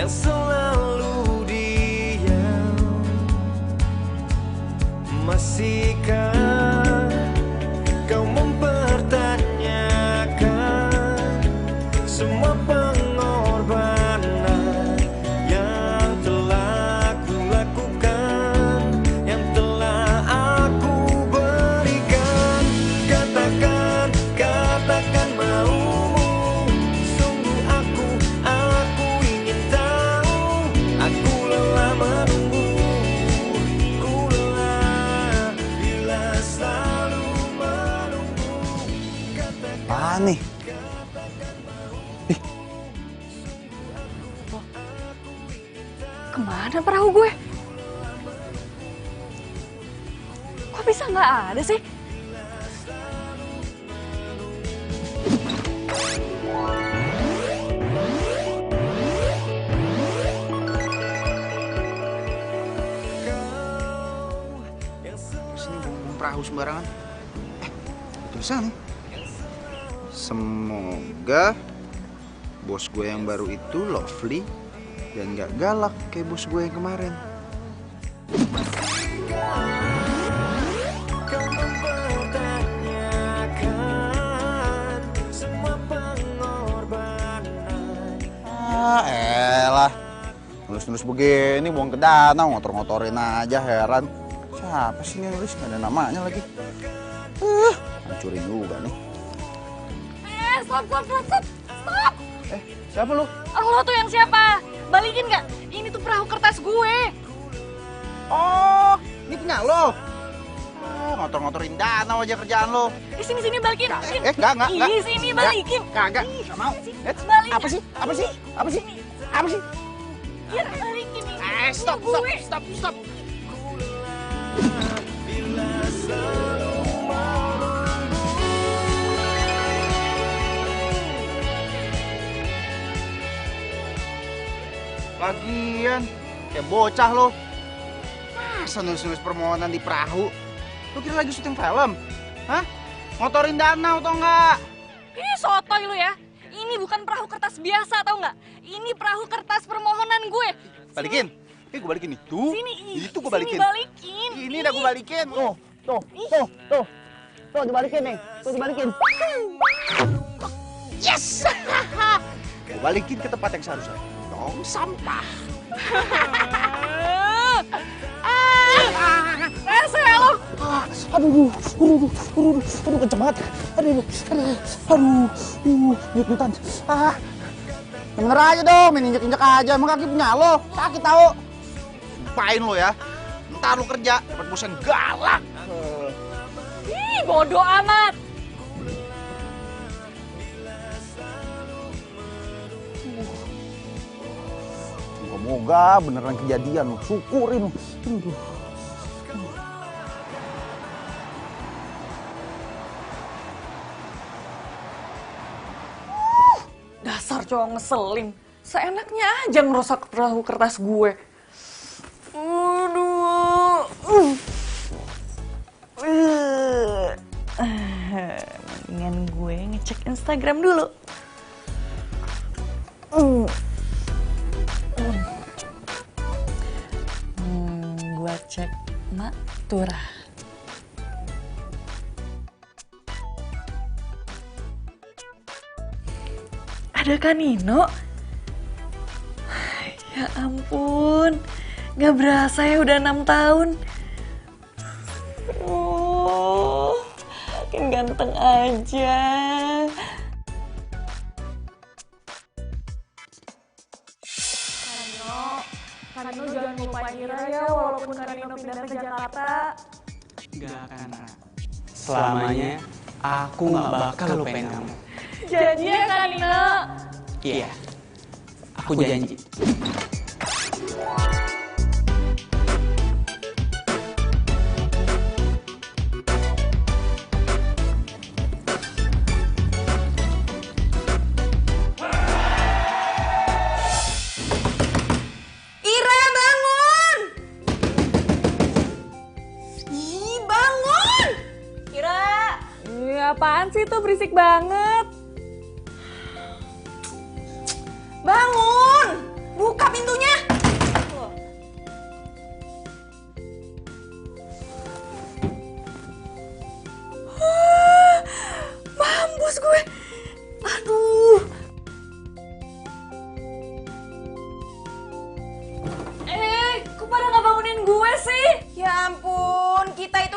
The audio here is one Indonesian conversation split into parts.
yang selalu diam. Masihkah kau mempertanyakan semua pengorbanan yang telah ku lakukan, yang telah aku berikan? Katakan maumu. Sungguh aku ingin tahu. Aku lelah menunggu. Ku lelah bila selalu menunggu. Apaan nih? Kemana perahu gue? Kok bisa nggak ada sih? Sini buang perahu sembarangan. Tulisan nih. Semoga bos gue yang baru itu lovely dan gak galak kayak bos gue yang kemarin. Kau mempertanyakan semua pengorbanan. Elah. Nulis-nulis begini buang ke danau, ngotor-ngotorin aja, heran. Siapa sih yang nulis? Gak ada namanya lagi. Hancurin juga nih. Stop. Siapa lu? Lo tuh yang siapa? Balikin nggak? Ini tuh perahu kertas gue. Oh, ini punya lo. Ngotor-ngotorin danau aja kerjaan lo. Sini balikin. Enggak. Ih, sini balikin. Kagak mau. Balikin. Apa sih? Ya, balikin nih. Stop. Bila selalu Lagian, kayak bocah lo. Masa nulis-nulis permohonan di perahu? Lo kira lagi syuting film? Hah? Ngotorin danau tau nggak? Ih, sotoy lu ya. Ini bukan perahu kertas biasa, tau nggak? Ini perahu kertas permohonan gue. Balikin. Gue balikin nih. Tuh. Sini. Itu gue balikin. Sini balikin. Ini udah gue balikin. Tuh, dibalikin nih. Tuh, dibalikin. Yes! Gue balikin ke tempat yang seharusnya. Tong sampah. Rese lo. Aduh, kenceng banget. Nyut-nyutan. Yang bener aja dong, main injek-injek aja. Emang kaki punya lo, sakit tau. Sumpahin lo ya. Ntar lo kerja, dapat bosan galak. Ih, bodoh amat. Moga beneran kejadian lo, syukurin lo. Dasar cowok ngeselin. Seenaknya aja ngerusak perahu kertas gue. Aduh. Mendingan gue ngecek Instagram dulu. Gue cek Mak Turah. Ada kan Nino? Ya ampun, gak berasa ya udah 6 tahun. Makin ganteng aja. Karino jangan lupain Ira ya, walaupun Karino pindah ke Jakarta. Gak akan, Ra. Selamanya aku gak bakal lupain kamu. Janji ya Karino. Iya, aku janji. Ira, bangun! Ih, bangun! Ira! Apaan sih tuh, berisik banget. Bangun! Buka pintu!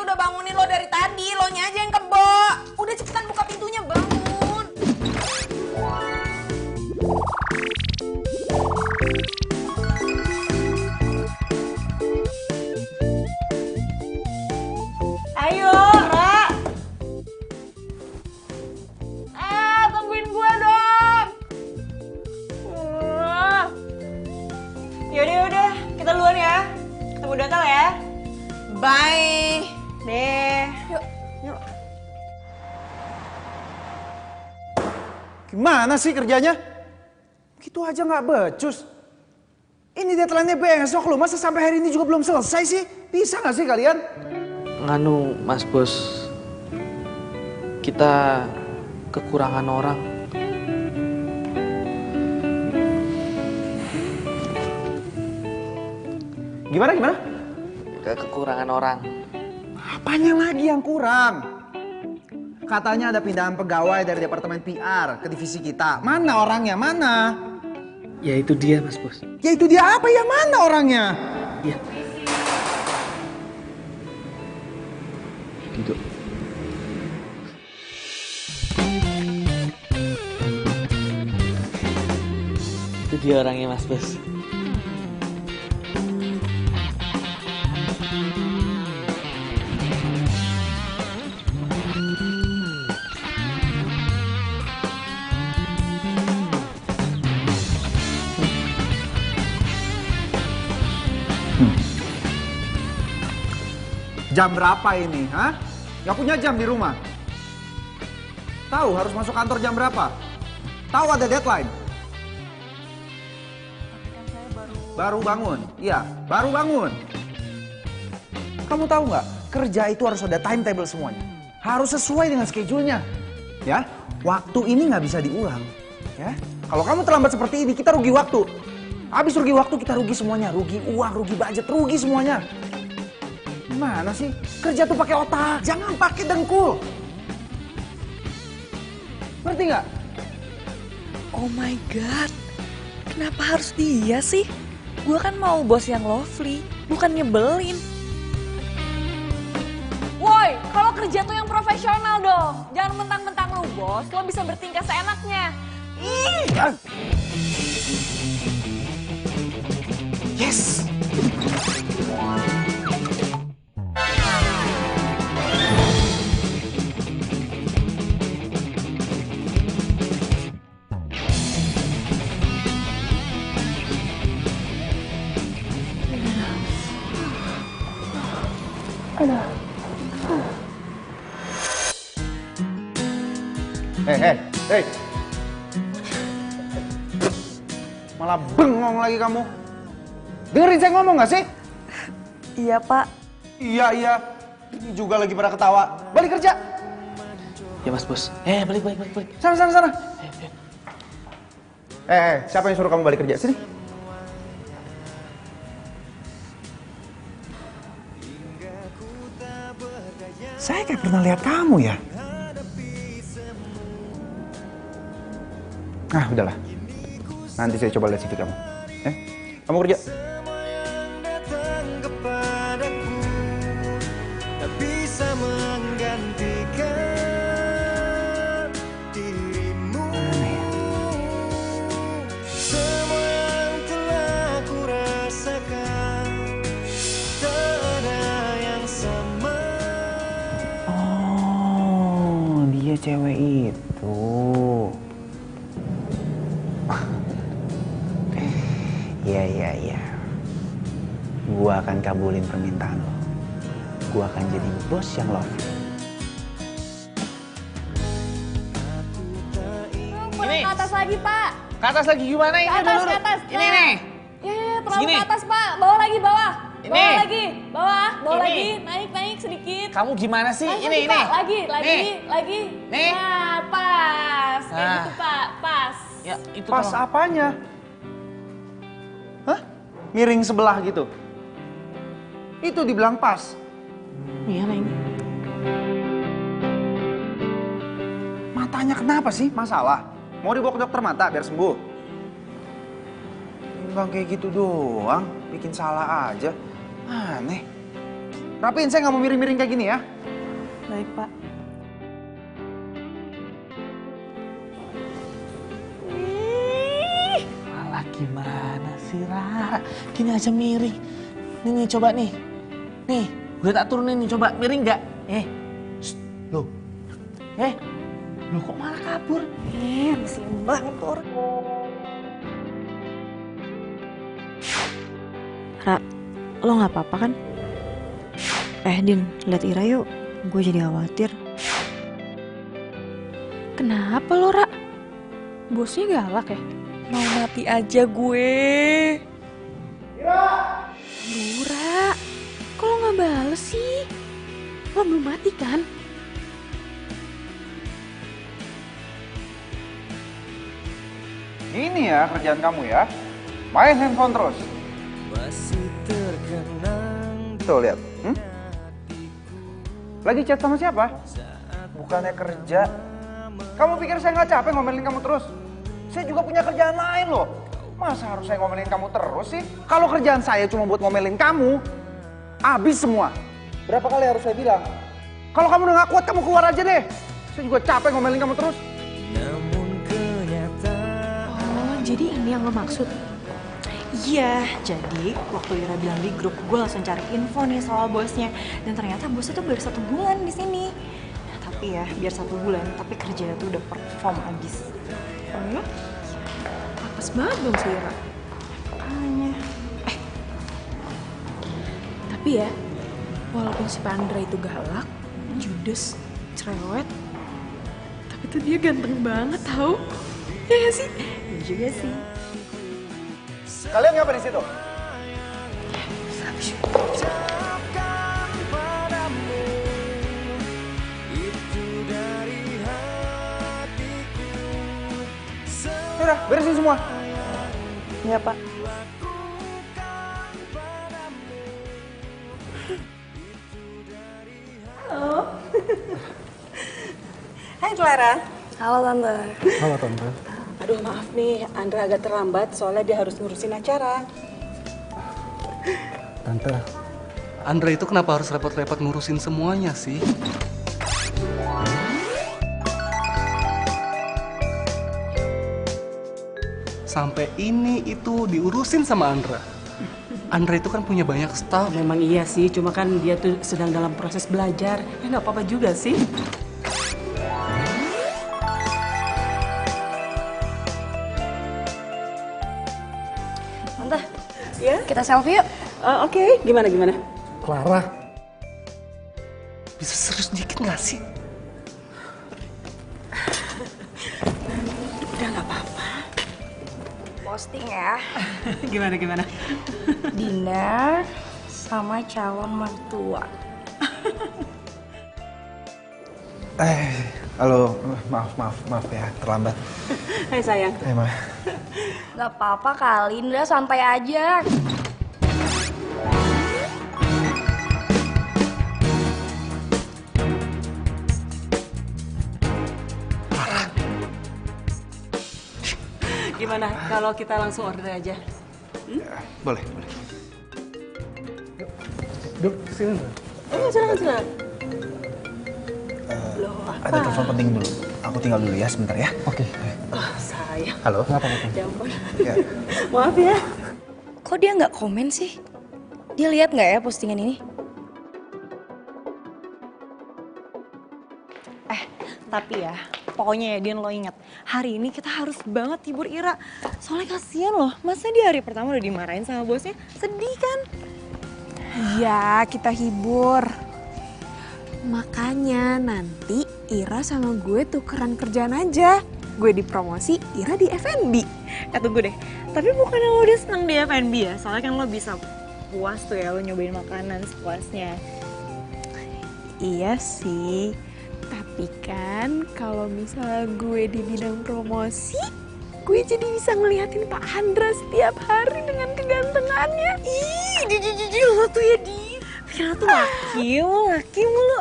udah bangunin lo dari tadi, lo nya aja yang kebo. Udah cepetan buka pintunya, bangun. Ayo, Ra. Tungguin gua dong. Yaudah, kita duluan ya. Ketemu Datal ya. Bye. Deh. Yuk. Gimana sih kerjanya? Gitu aja nggak becus. Ini deadline-nya besok loh, masa sampai hari ini juga belum selesai sih? Bisa nggak sih kalian? Nganu, Mas Bos. Kita kekurangan orang. Gimana? Kekurangan orang. Apanya lagi yang kurang? Katanya ada pindahan pegawai dari departemen PR ke divisi kita. Mana orangnya? Mana? Ya itu dia, Mas Bos. Ya itu dia apa ya? Mana orangnya? Iya. Duduk. Itu dia orangnya, Mas Bos. Jam berapa ini? Hah? Gak punya jam di rumah? Tahu harus masuk kantor jam berapa? Tahu ada deadline? Baru bangun? Iya, baru bangun. Kamu tahu nggak? Kerja itu harus ada timetable semuanya. Harus sesuai dengan schedule-nya. Ya, waktu ini nggak bisa diulang. Ya, kalau kamu terlambat seperti ini, kita rugi waktu. Habis rugi waktu, kita rugi semuanya. Rugi uang, rugi budget, rugi semuanya. Gimana sih? Kerja tuh pakai otak, jangan pakai dengkul. Ngerti nggak? Oh my god, kenapa harus dia sih? Gue kan mau bos yang lovely, bukan nyebelin. Woi, kalau kerja tuh yang profesional dong. Jangan mentang-mentang lu bos, lo bisa bertingkah seenaknya. Ih! Yes! Hei. Malah bengong lagi kamu. Dengerin saya ngomong gak sih? Iya pak. Iya. Ini juga lagi pada ketawa. Balik kerja. Ya Mas Bos. Balik. Sana. Siapa yang suruh kamu balik kerja? Sini. Saya kayak pernah lihat kamu ya. Ah, udahlah. Nanti saya coba lihat CV kamu. Kamu kerja. Semua yang datang kepadaku tak bisa menggantikan dirimu. Semua yang telah ku rasakan tak ada yang sama. Oh, dia cewek itu. Iya. Gua akan kabulin permintaan lo. Gua akan jadi bos yang lovely. Ini. Ke atas lagi pak. Ke atas lagi gimana ini? Ke atas. Ini nih. Ya, terlalu Segini. ke atas pak. Bawah lagi, bawah. Ini. Bawah lagi, bawah Ini. lagi. Naik sedikit. Kamu gimana sih? Naik Ini. lagi, Pak. Lagi. Nih. Nah, pas. Kayak Nah. gitu pak, pas. Ya, itu Pas tolong. apanya? Hah? Miring sebelah gitu? Itu dibilang pas. Iya, Neng. Matanya kenapa sih? Masalah? Mau dibawa ke dokter mata biar sembuh? Enggak kayak gitu doang, bikin salah aja. Aneh. Rapiin, saya nggak mau miring-miring kayak gini ya. Baik, Pak. Malah gimana sih, Ra? Gini aja miring. Nih, coba nih. Nih, gue tak turunin nih, coba miring nggak? Loh. Loh kok malah kabur? Mesin banget tuh orang. Ra, lo nggak apa-apa kan? Din, lihat Ira yuk. Gue jadi khawatir. Kenapa lo, Ra? Bosnya galak ya? Mau mati aja gue. Aduh, Ra. Kok lo gak bales sih? Lo belum mati kan? Ini ya kerjaan kamu ya. Main handphone terus. Masih terkenang Tuh lihat. Lagi chat sama siapa? Bukannya kerja. Kamu pikir saya nggak capek ngomelin kamu terus? Saya juga punya kerjaan lain loh. Masa harus saya ngomelin kamu terus sih? Kalau kerjaan saya cuma buat ngomelin kamu, habis semua. Berapa kali harus saya bilang? Kalau kamu udah nggak kuat, kamu keluar aja deh. Saya juga capek ngomelin kamu terus. namun kenyataan Oh, jadi ini yang lo maksud? Iya, jadi waktu Ira bilang di grup, gue langsung cari info nih soal bosnya. Dan ternyata bosnya tuh baru 1 bulan di sini. Nah, tapi ya, biar 1 bulan, tapi kerjanya tuh udah perform abis. Oh ya? Apes banget dong si Ira. Makanya. Tapi ya, walaupun si Pandra itu galak, judes, cerewet, tapi tuh dia ganteng banget tau. Ya gak sih? Iya juga sih. Kalian ngapa di situ? ucapkan padamu itu dari hatiku. Udah, beresin semua. Iya, Pak. Halo. Hai Clara. Halo Tante. Halo, Tante. Aduh maaf nih, Andra agak terlambat soalnya dia harus ngurusin acara. Tante, Andra itu kenapa harus repot-repot ngurusin semuanya sih? Sampai ini itu diurusin sama Andra. Andra itu kan punya banyak staff. Memang iya sih, cuma kan dia tuh sedang dalam proses belajar. Ya nggak apa-apa juga sih. Tante, Ya? kita selfie yuk. Oke, gimana? Clara, bisa serius dikit gak sih? Udah nggak apa-apa. Posting ya. Gimana? Dinner sama calon mertua. Halo, maaf ya, terlambat. Hai sayang. Ma. Gak apa-apa kali, Indra santai aja. Gimana kalau kita langsung order aja? Boleh. Duk, sini. Oh, silakan. Ada telepon penting dulu. Aku tinggal dulu ya sebentar ya. Oke. Oh, sayang. Halo. Kenapa, Tante? Ya ampun. Ya. Maaf ya. Kok dia nggak komen sih? Dia lihat nggak ya postingan ini? Tapi ya, pokoknya ya Din, lo ingat, hari ini kita harus banget hibur Ira. Soalnya kasihan loh, masa dia hari pertama udah dimarahin sama bosnya, sedih kan? Iya, kita hibur. Makanya nanti Ira sama gue tukeran kerjaan aja. Gue di promosi, Ira di F&B. Tunggu deh, tapi bukannya lo udah seneng di F&B ya? Soalnya kan lo bisa puas tuh ya, lo nyobain makanan sepuasnya. Iya sih, tapi kan kalau misalnya gue di bidang promosi, gue jadi bisa ngeliatin Pak Andra setiap hari dengan kegantengannya. Ih, jujur lo tuh ya, Din. Pikiran tuh laki mulu.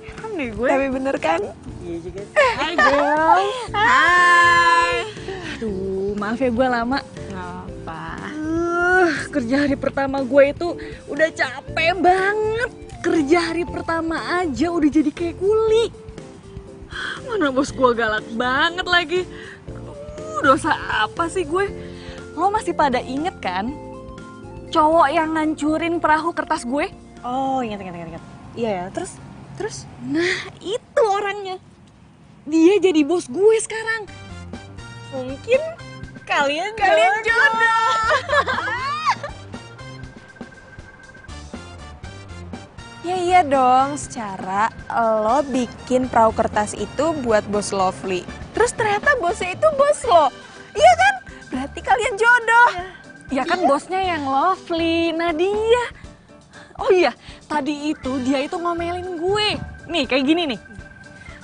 Heran deh gue. Tapi bener kan? Iya juga. Hai girl. Hai. Aduh, maaf ya gue lama. Apa? Kerja hari pertama gue itu udah capek banget. Kerja hari pertama aja udah jadi kayak kuli. Mana bos gue galak banget lagi. Dosa apa sih gue? Lo masih pada inget kan? Cowok yang ngancurin perahu kertas gue? Oh, ingat. Iya ya, terus? Nah, itu orangnya. Dia jadi bos gue sekarang. Mungkin kalian jodoh. Ya iya dong, secara lo bikin perahu kertas itu buat bos Lovely. Terus ternyata bosnya itu bos lo. Iya kan? Berarti kalian jodoh. Ya kan bosnya yang Lovely, Nadia. Oh iya, tadi itu dia itu ngomelin gue. Nih, kayak gini nih.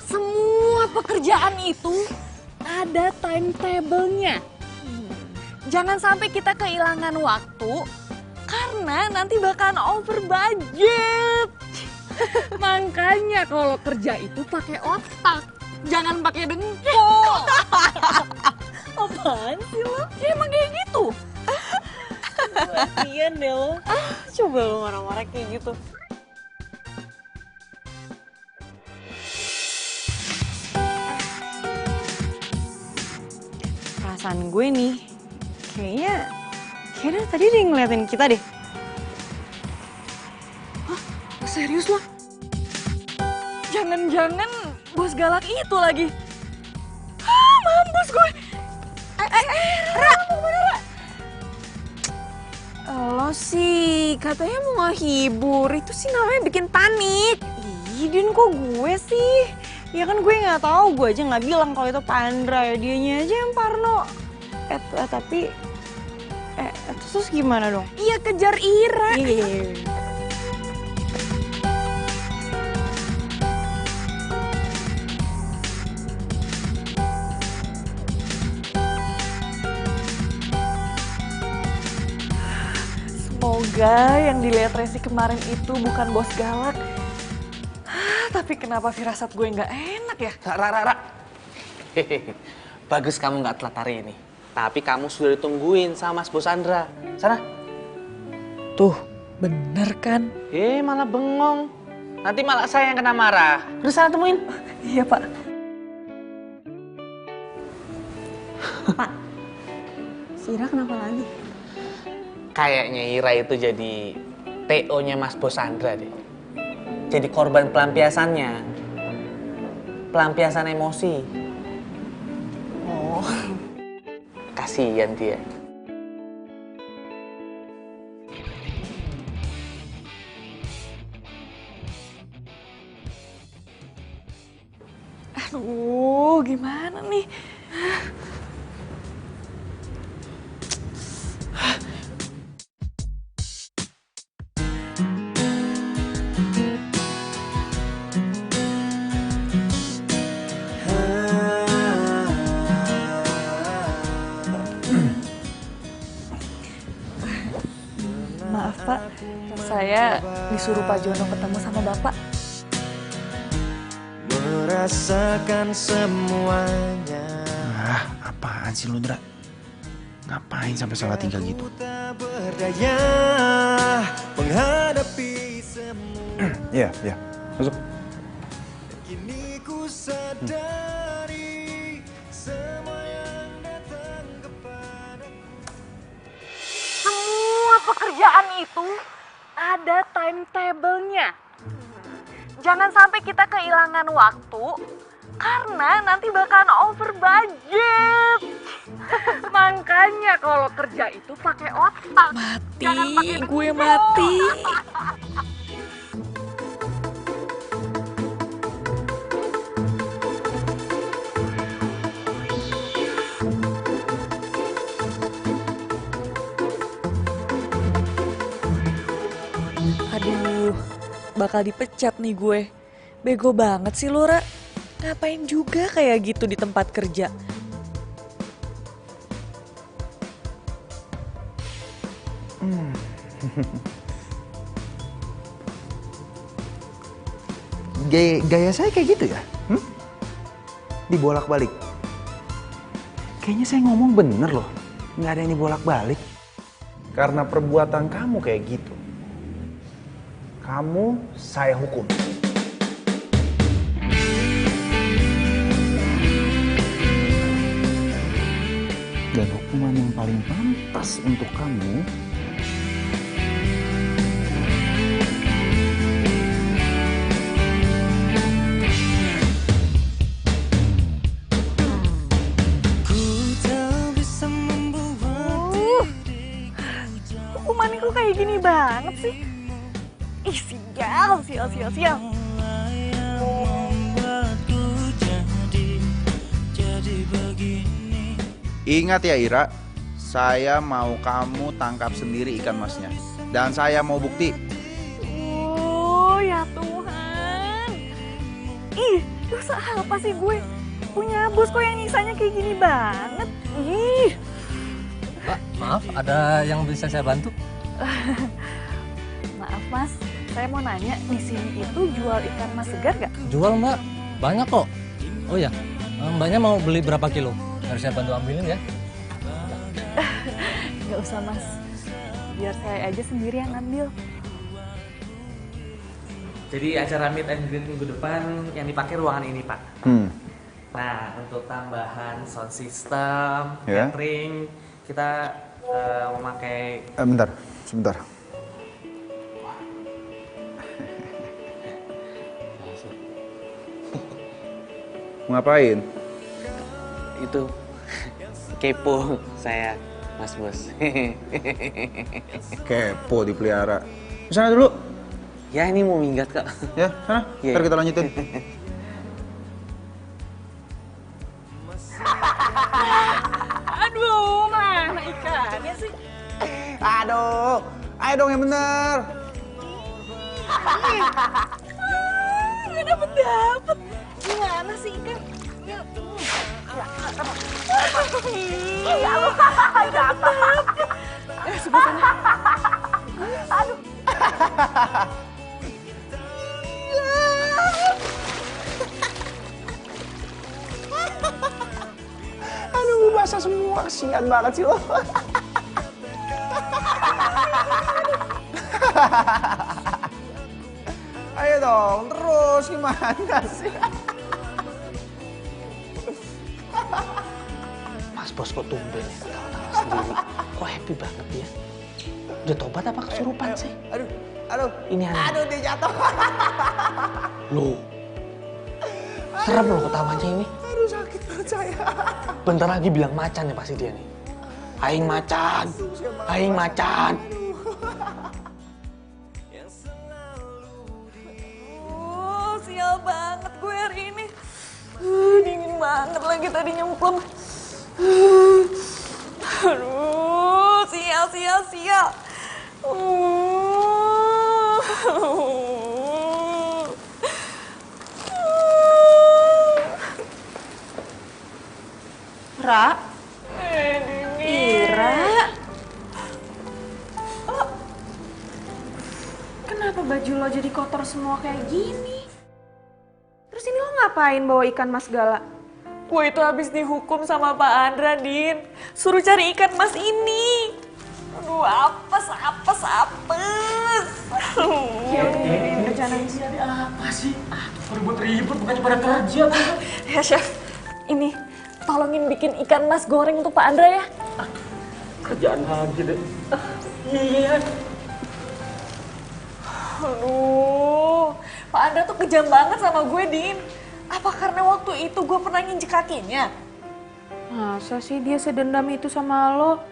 Semua pekerjaan itu ada timetable-nya. Jangan sampai kita kehilangan waktu karena nanti bakalan over budget. Makanya kalau kerja itu pakai otak, jangan pakai dengkul. Apaan sih lo? Ya emang kayak gitu. Kasian deh lo. Coba lo marah-marah kayak gitu. Perasaan gue nih, kayaknya dari tadi dia ngeliatin kita deh. Serius lo? Jangan-jangan bos galak itu lagi. Mampus gue. Ra! Lo sih katanya mau ngehibur, itu sih namanya bikin panik. Ih, Din kok gue sih? Ya kan gue nggak tahu, gue aja nggak bilang kalau itu Pandra, ya dianya aja yang parno. Tapi terus gimana dong? Iya, kejar Ira. Iya. Semoga yang dilihat Resi kemarin itu bukan bos galak. Tapi kenapa firasat gue nggak enak ya? Ra. Hehehe. Bagus kamu nggak telat hari ini. Tapi kamu sudah ditungguin sama Mas Bos Andra. Sana. Tuh, bener kan? Malah bengong. Nanti malah saya yang kena marah. Udah sana temuin. Iya, Pak. Pak, si Ira kenapa lagi? Kayaknya Ira itu jadi TO-nya Mas Bos Andra deh. Jadi korban pelampiasannya. Pelampiasan emosi. Oh. Kasihan dia. Aduh, gimana nih? Maaf Pak, saya disuruh Pak Jono ketemu sama Bapak. Merasakan semuanya. Apaan sih lu, Dra? Ngapain sampai salah tinggal gitu? Tak berdaya menghadapi semua. Iya, masuk. Kini ku sadari semua yang datang kepadaku. Semua pekerjaan itu ada timetable-nya. Jangan sampai kita kehilangan waktu karena nanti bakalan over budget. Makanya kalau kerja itu pakai otak. Jangan pakai Mati, gue mati. Aduh, bakal dipecat nih gue. Bego banget sih lu, Ra. Ngapain juga kayak gitu di tempat kerja? Gaya saya kayak gitu ya? Dibolak-balik. Kayaknya saya ngomong bener loh. Nggak ada yang dibolak-balik. Karena perbuatan kamu kayak gitu. kamu saya hukum. Dan hukuman yang paling pantas untuk kamu hukumannya kok kayak gini banget sih? Ih, sial. Ingat ya Ira, saya mau kamu tangkap sendiri ikan masnya. Dan saya mau bukti. Ya Tuhan. Ih, dosa apa sih gue? Punya bos kok yang nyisanya kayak gini banget. Ih. Mbak, maaf, ada yang bisa saya bantu? Maaf Mas, saya mau nanya, di sini itu jual ikan mas segar gak? Jual Mbak, banyak kok. Oh ya, Mbaknya mau beli berapa kilo? Harus saya bantu ambilin ya? Gak usah Mas, biar saya aja sendiri yang ambil. Jadi acara meet and greet minggu depan yang dipakai ruangan ini Pak. Nah, untuk tambahan sound system, Ya. catering, kita memakai... Sebentar. Ngapain? Itu kepo saya, Mas Bos. Kepo dipelihara. Kesana dulu. Ya ini mau minggat Kak. Ya, sana. Iya. Ntar kita lanjutin. Aduh, mana ikannya sih? Aduh, ayo dong yang bener. Gak dapet. Gimana sih ikan? Ya, sebutannya. Aduh. Aduh, basah semua. Kesian banget sih lo. Ayo dong, terus gimana sih? Mas Bos kok tumben ya ketawa-tawa sendiri. Kok happy banget ya? Udah tobat apa kesurupan sih? Aduh. Ini aneh. Aduh, dia jatuh. Loh, serem loh ketawanya ini. Aduh, sakit banget saya. Bentar lagi bilang macan ya pasti dia nih. Aing macan, aing macan. Sial banget gue hari ini. Dingin banget lagi tadi nyemplung. Aduh, sial. Ra? Ira? Oh, kenapa baju lo jadi kotor semua kayak gini? Terus ini lo ngapain bawa ikan mas segala? Gue itu habis dihukum sama Pak Andra, Din. Suruh cari ikan mas ini. Aduh, apes. Udah jangan nangis. Apa sih? Ribut bukannya pada kerja. Ya, Chef. Ini, tolongin bikin ikan mas goreng untuk Pak Andra ya. Kerjaan lagi deh. Iya. Aduh, Pak Andra tuh kejam banget sama gue, Din. Apa karena waktu itu gue pernah nginjek kakinya? Masa sih dia sedendam itu sama lo?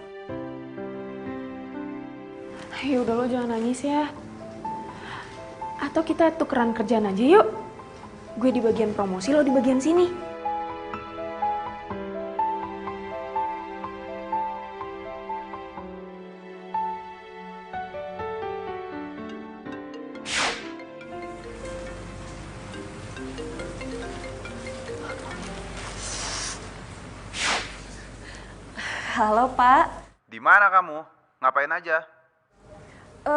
Ya udah lo jangan nangis ya. Atau kita tukeran kerjaan aja yuk. Gue di bagian promosi, lo di bagian sini. Halo Pak. Di mana kamu? Ngapain aja?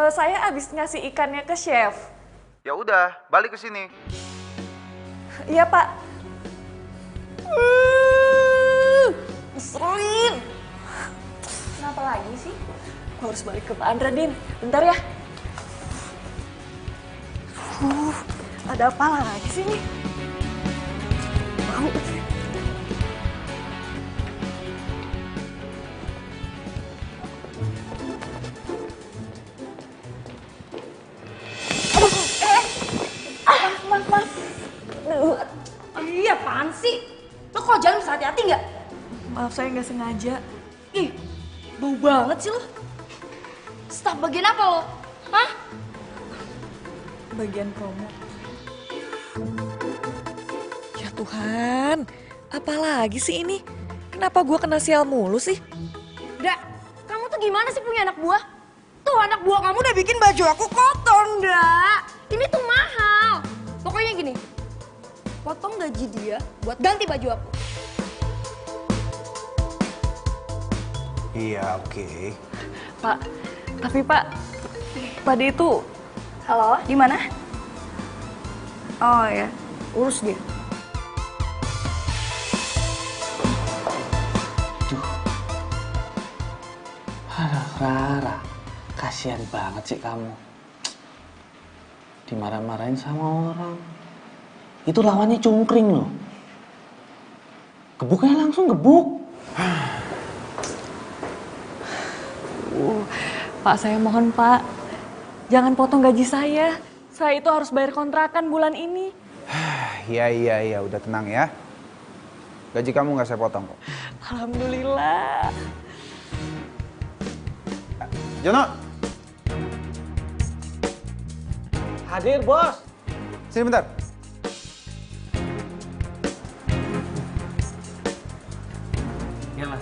Saya abis ngasih ikannya ke chef. Ya udah, balik ke sini. Iya Pak. Ngeselin. Kenapa lagi sih? Gue harus balik ke Pak Andra, Din. Bentar ya. Ada apa lagi sih ini? Mau. Mas. Iya, apaan sih? Lo kalau jalan bisa hati-hati nggak? Maaf, saya nggak sengaja. Ih, bau banget sih lo. Staf bagian apa lo? Hah? Bagian promo. Ya Tuhan, apalagi sih ini? Kenapa gue kena sial mulu sih? Nda, kamu tuh gimana sih punya anak buah? Tuh anak buah kamu udah bikin baju aku kotor, Nda. Ini tuh mahal. Pokoknya gini, potong gaji dia buat ganti baju aku. Iya, oke. Pak, tapi Pak, Pak D itu... Halo, di mana? Oh ya, urus dia. Aduh, Rara, kasihan banget sih kamu. Dimarah-marahin sama orang. Itu lawannya cungkring loh. Gebuknya langsung gebuk. Pak, saya mohon Pak, jangan potong gaji saya. Saya itu harus bayar kontrakan bulan ini. Iya, udah tenang ya. Gaji kamu nggak saya potong kok. Alhamdulillah. Jono, Hadir, Bos. sini bentar. Ya, Mas.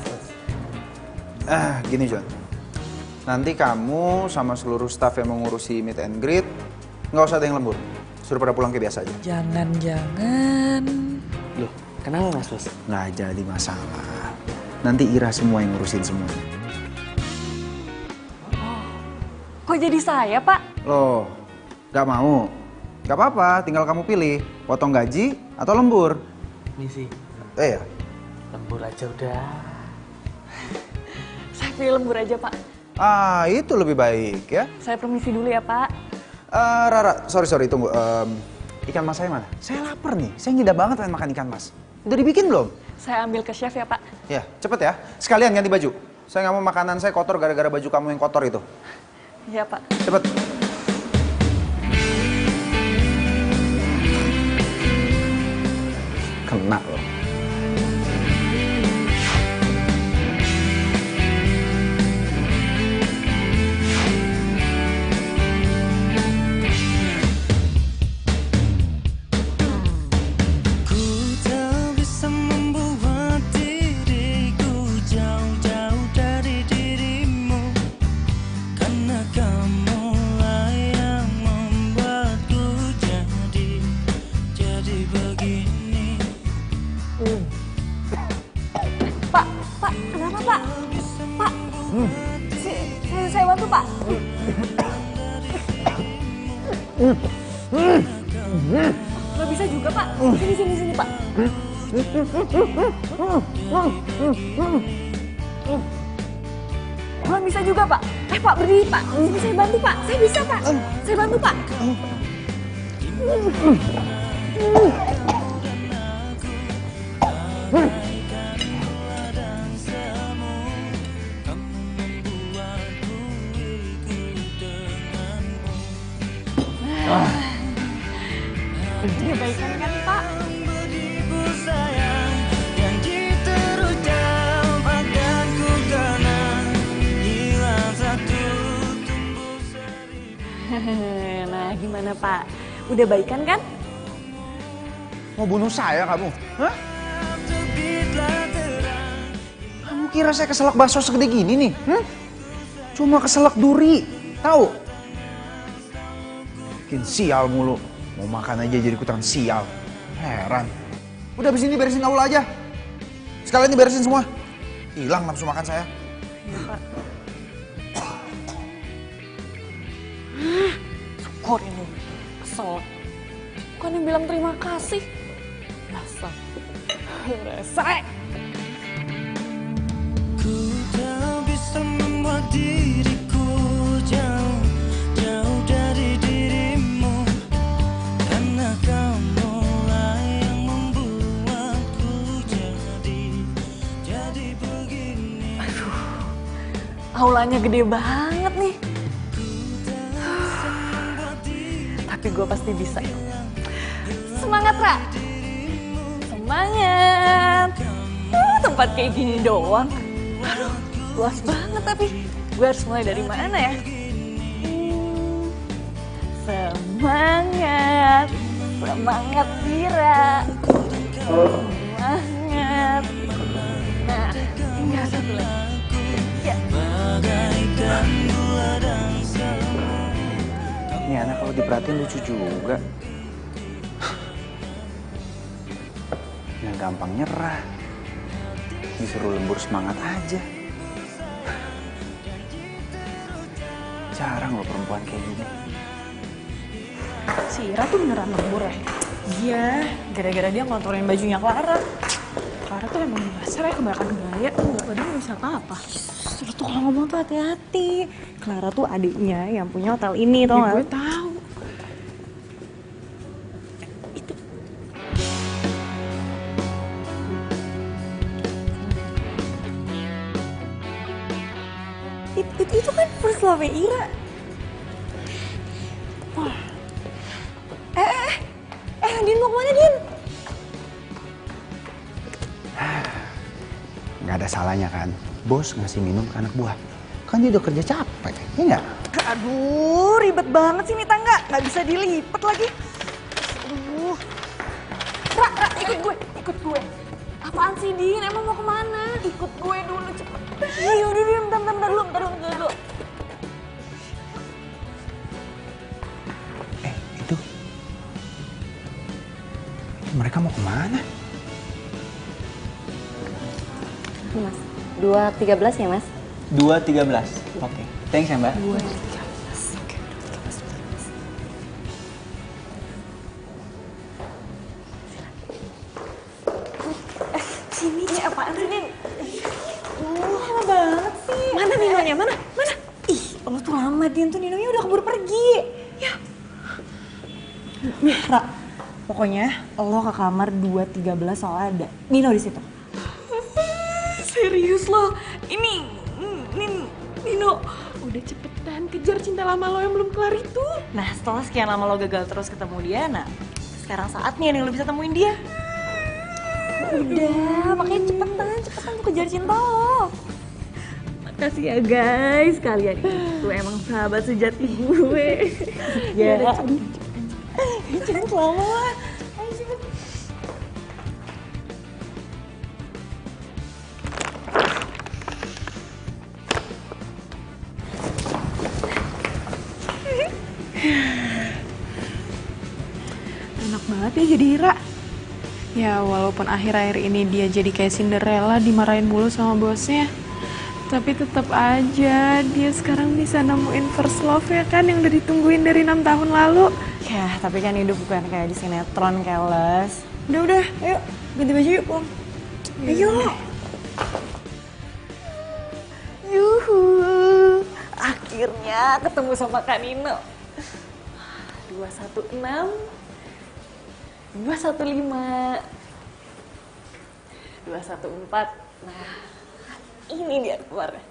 Gini John. Nanti kamu sama seluruh staff yang mengurusi meet and greet, nggak usah ada yang lembur. Suruh pada pulang kayak biasa aja. Jangan. Loh, kenapa Mas Bos? Nggak jadi masalah. Nanti Ira semua yang ngurusin semuanya. Kok jadi saya, Pak? Loh, nggak mau? Nggak apa-apa, tinggal kamu pilih. Potong gaji atau lembur. Misi, Ya. lembur aja udah. Saya pilih lembur aja, Pak. Itu lebih baik ya. Saya permisi dulu ya, Pak. Rara, sorry, tunggu. Ikan mas saya mana? Saya lapar nih, saya ngida banget pengen makan ikan mas. Udah dibikin belum? Saya ambil ke chef ya, Pak. Ya, cepet ya. Sekalian ganti baju. Saya nggak mau makanan saya kotor gara-gara baju kamu yang kotor itu. Iya, Pak. Cepet. Kena loh. Ku tak bisa membuat diriku jauh-jauh dari dirimu, karena kamulah yang membuatku jadi begini. Pak, kenapa Pak? Pak, saya bantu Pak. Nggak bisa juga Pak. Sini Pak. Nggak bisa juga Pak. Pak berdiri Pak. Sini saya bantu Pak. Saya bisa Pak. Saya bantu Pak. Dia baikan kan, Pak? Beribu sayang yang diteruskan akan ku kenang, hilang satu tumbuh seribu. Nah, gimana Pak? Udah baikan kan? Mau bunuh saya kamu? Hah? Kamu kira saya keselak bakso segede gini nih? Cuma keselak duri, tahu? Bikin sial mulu. Mau makan aja jadi ikutan sial. Heran. Udah abis ini beresin aula aja. Sekalian diberesin semua. Hilang nafsu makan saya. Iya, Pak. Syukur ini. Kesel. Bukan yang bilang terima kasih. Biasa. Rese. Ku tak bisa membuat diriku jauh dari dirimu, Aulanya gede banget nih. Tapi gue pasti bisa. Semangat, Ra! Semangat! Tempat kayak gini doang. Aduh, luas banget tapi. Gue harus mulai dari mana ya? Semangat! Semangat, Vira! Semangat! Nah, tinggal satu lagi. Ya. Ini anak kalau diperhatiin lucu juga. Nggak gampang nyerah. Disuruh lembur semangat aja. Jarang loh perempuan kayak gini. Si Ira tuh beneran lembur ya? Iya, gara-gara dia ngontorin bajunya Clara. Clara tuh emang dasar ya kebanyakan gaya, padahal nggak bisa apa-apa. Terus tuh kalau ngomong tuh hati-hati. Clara tuh adiknya yang punya hotel ini, tau nggak? Gue tahu. Itu kan first love Ira. Wah. Din mau kemana, Din? Nggak ada salahnya kan, bos ngasih minum ke anak buah. Kan dia udah kerja capek, ya nggak? Aduh, ribet banget sih nih tangga. Nggak bisa dilipet lagi. Aduh. Ra, ikut gue. Apaan sih, Din? Emang mau kemana? Ikut gue dulu, cepet. Iya, udah, bentar dulu. Itu mereka mau kemana? Mas, 2.13 ya, Mas? 2.13. Oke. Thanks ya, Mbak. 2.13. Oke, 2.13. Sini, ini apaan sih, Din? Lama banget sih. Mana Ninonya? Mana? Ih, lo tuh lama, Din. Tuh Ninonya udah keburu pergi. Ya. Nih, Ra. Pokoknya lo ke kamar 2.13 soalnya ada Nino di situ. Serius lo? Ini Nino, udah cepetan kejar cinta lama lo yang belum kelar itu. Nah, setelah sekian lama lo gagal terus ketemu dia, nah sekarang saatnya nih lo bisa temuin dia. Udah, makanya cepetan tuh kejar cinta lo. Makasih ya guys, kalian itu emang sahabat sejati gue. Ya, cepet lama lah. Ayo cepet. Enak banget ya jadi Ira. Ya walaupun akhir-akhir ini dia jadi kayak Cinderella dimarahin mulu sama bosnya, tapi tetap aja dia sekarang bisa nemuin first love ya kan yang udah ditungguin dari 6 tahun lalu. Ya, tapi kan hidup bukan kayak di sinetron, keles. Udah, ayo ganti baju yuk, pulang. Ayo. Yuhu, akhirnya ketemu sama Kak Nino. 216, 215, 214. Nah, ini dia keluarnya.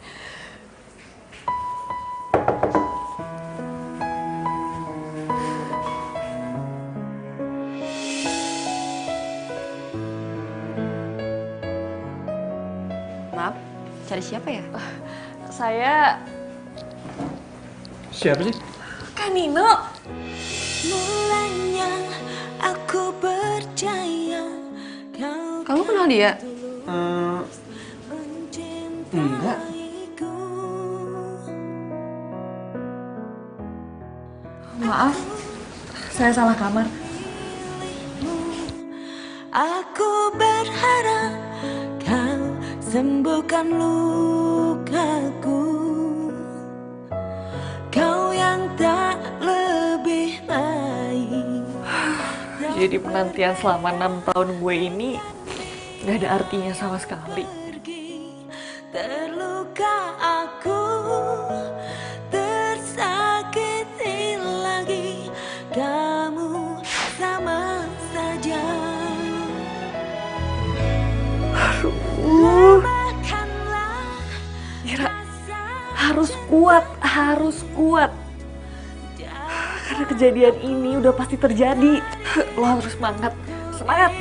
Maaf, cari siapa ya? Saya Siapa sih? Kak Nino. Mulanya aku percaya kau Kamu kenal dia? Enggak. Maaf, saya salah kamar. Aku berharap kau sembuhkan lukaku. Kau yang tak lebih baik. Jadi penantian selama 6 tahun gue ini gak ada artinya sama sekali. Terluka aku, tersakiti lagi. Kamu sama saja. Ira, harus kuat, harus kuat. Karena kejadian ini udah pasti terjadi. Lo harus semangat, semangat.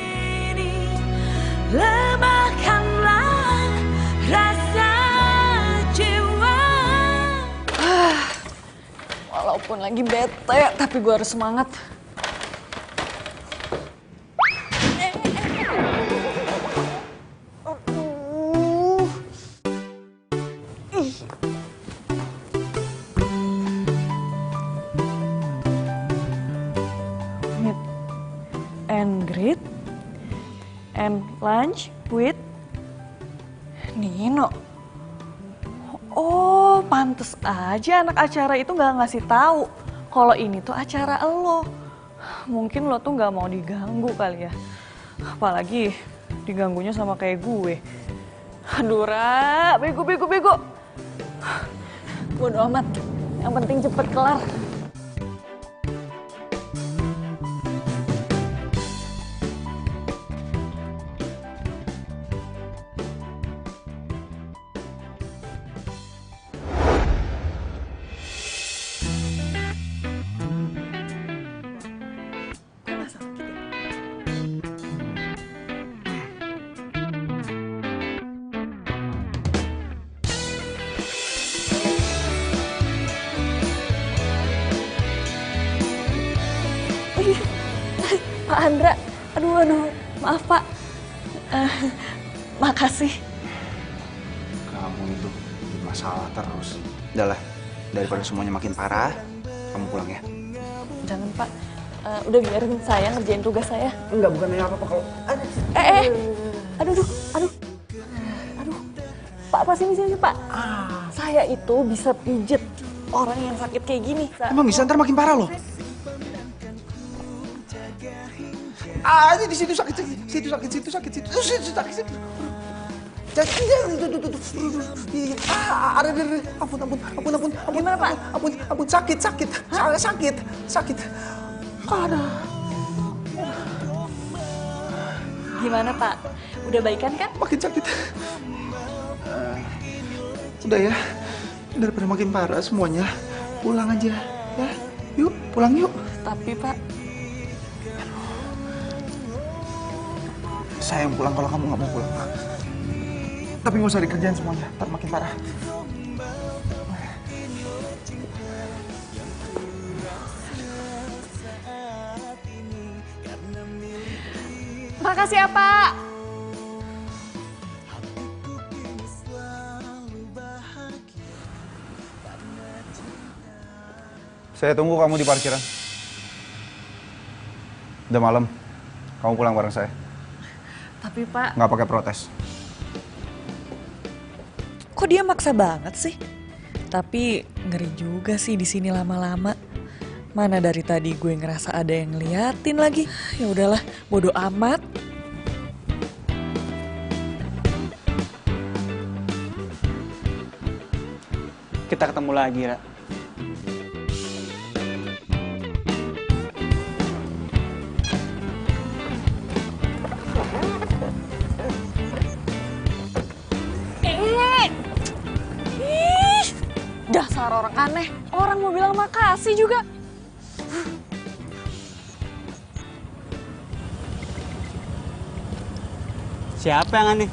Lemahkanlah rasa jiwa. Walaupun lagi bete, tapi gue harus semangat. Meet and greet and lunch with Nino. Oh, pantes aja anak acara itu nggak ngasih tahu kalau ini tuh acara lo. Mungkin lo tuh nggak mau diganggu kali ya. Apalagi diganggunya sama kayak gue. Aduh, Ra, bego. Bodo amat, yang penting cepet kelar. Pak Andra, aduh, maaf Pak. Makasih. Kamu itu bikin masalah terus. Udah lah, daripada semuanya makin parah, kamu pulang ya. Jangan Pak, udah biarin saya ngerjain tugas saya. Enggak, bukannya apa-apa kalau... Aduh. Pak, sini Pak. Saya itu bisa pijet orang yang sakit kayak gini. Emang bisa, ntar makin parah loh. Ini di situ sakit. Ampun. Gimana, Pak? Ampun, sakit. Aduh. Gimana Pak? Udah baikan kan? Makin sakit. Udah ya, daripada makin parah semuanya, pulang aja ya. Yuk, pulang yuk. Tapi Pak, saya yang pulang kalau kamu nggak mau pulang. Tapi nggak usah dikerjain semuanya, ntar makin parah. makasih ya Pak. Saya tunggu kamu di parkiran. Udah malam, kamu pulang bareng saya. Tapi Pak, Nggak pakai protes. kok dia maksa banget sih? Tapi ngeri juga sih di sini lama-lama. Mana dari tadi gue ngerasa ada yang ngeliatin lagi. Ya udahlah, bodo amat. Kita ketemu lagi, Ra. Dasar orang aneh. Orang mau bilang makasih juga. Siapa yang aneh?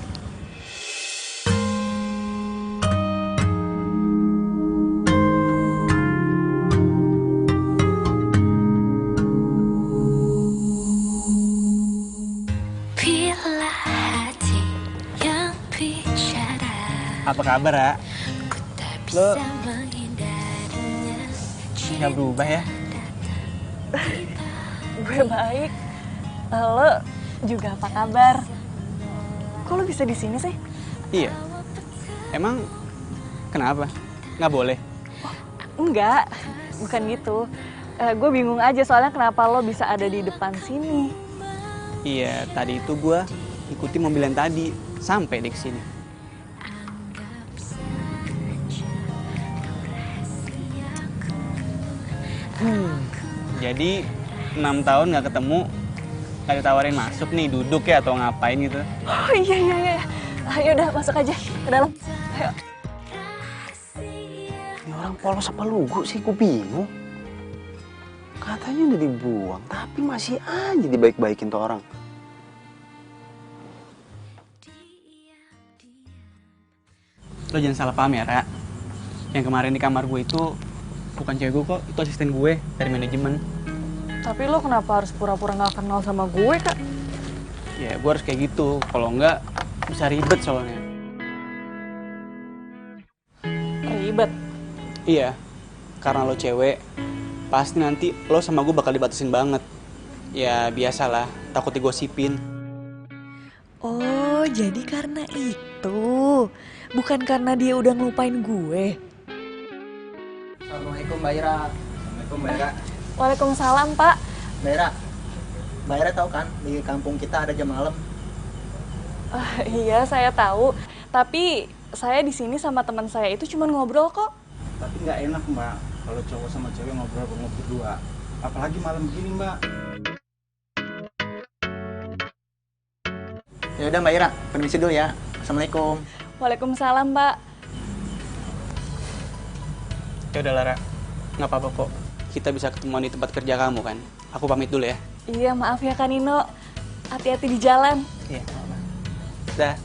Bila hati yang bicara, Apa kabar, Ra? Lo menghindarinya. nggak berubah ya? Gue baik. Lo juga apa kabar? Kok lo bisa di sini sih? Iya. Emang kenapa? Nggak boleh? Enggak, bukan gitu. Gue bingung aja soalnya kenapa lo bisa ada di depan sini. Iya, tadi itu gue ikuti mobil yang tadi sampai di sini. Jadi 6 tahun nggak ketemu, nggak ditawarin masuk nih, duduk ya atau ngapain gitu? Oh iya. Ayo udah masuk aja ke dalam. Ayo. orang polos apa lugu sih, gue bingung. Katanya udah dibuang, tapi masih aja dibaik-baikin tuh orang. Lo jangan salah paham ya, Ra. Yang kemarin di kamar gue itu bukan cewek gue kok, itu asisten gue dari manajemen. Tapi lo kenapa harus pura-pura gak kenal sama gue, Kak? Ya, gue harus kayak gitu. Kalau enggak, bisa ribet soalnya. Ribet? Iya, karena lo cewek, pasti nanti lo sama gue bakal dibatasin banget. Ya, biasalah, takut digosipin. Oh, jadi karena itu. Bukan karena dia udah ngelupain gue. Assalamualaikum Mbak Ira. Assalamualaikum Mbak Ira. Waalaikumsalam, Pak. Mbak Ira tahu kan di kampung kita ada jam malam. Iya, saya tahu. Tapi saya di sini sama teman saya itu cuma ngobrol kok. Tapi nggak enak Mbak, kalau cowok sama cewek ngobrol berdua. Apalagi malam begini Mbak. Ya udah Mbak Ira, permisi dulu ya. Assalamualaikum. Waalaikumsalam, Mbak. Ya udah, Lara. Nggak apa-apa kok. Kita bisa ketemuan di tempat kerja kamu kan. Aku pamit dulu ya. Iya, maaf ya Kak Nino. Hati-hati di jalan. Iya. Dah.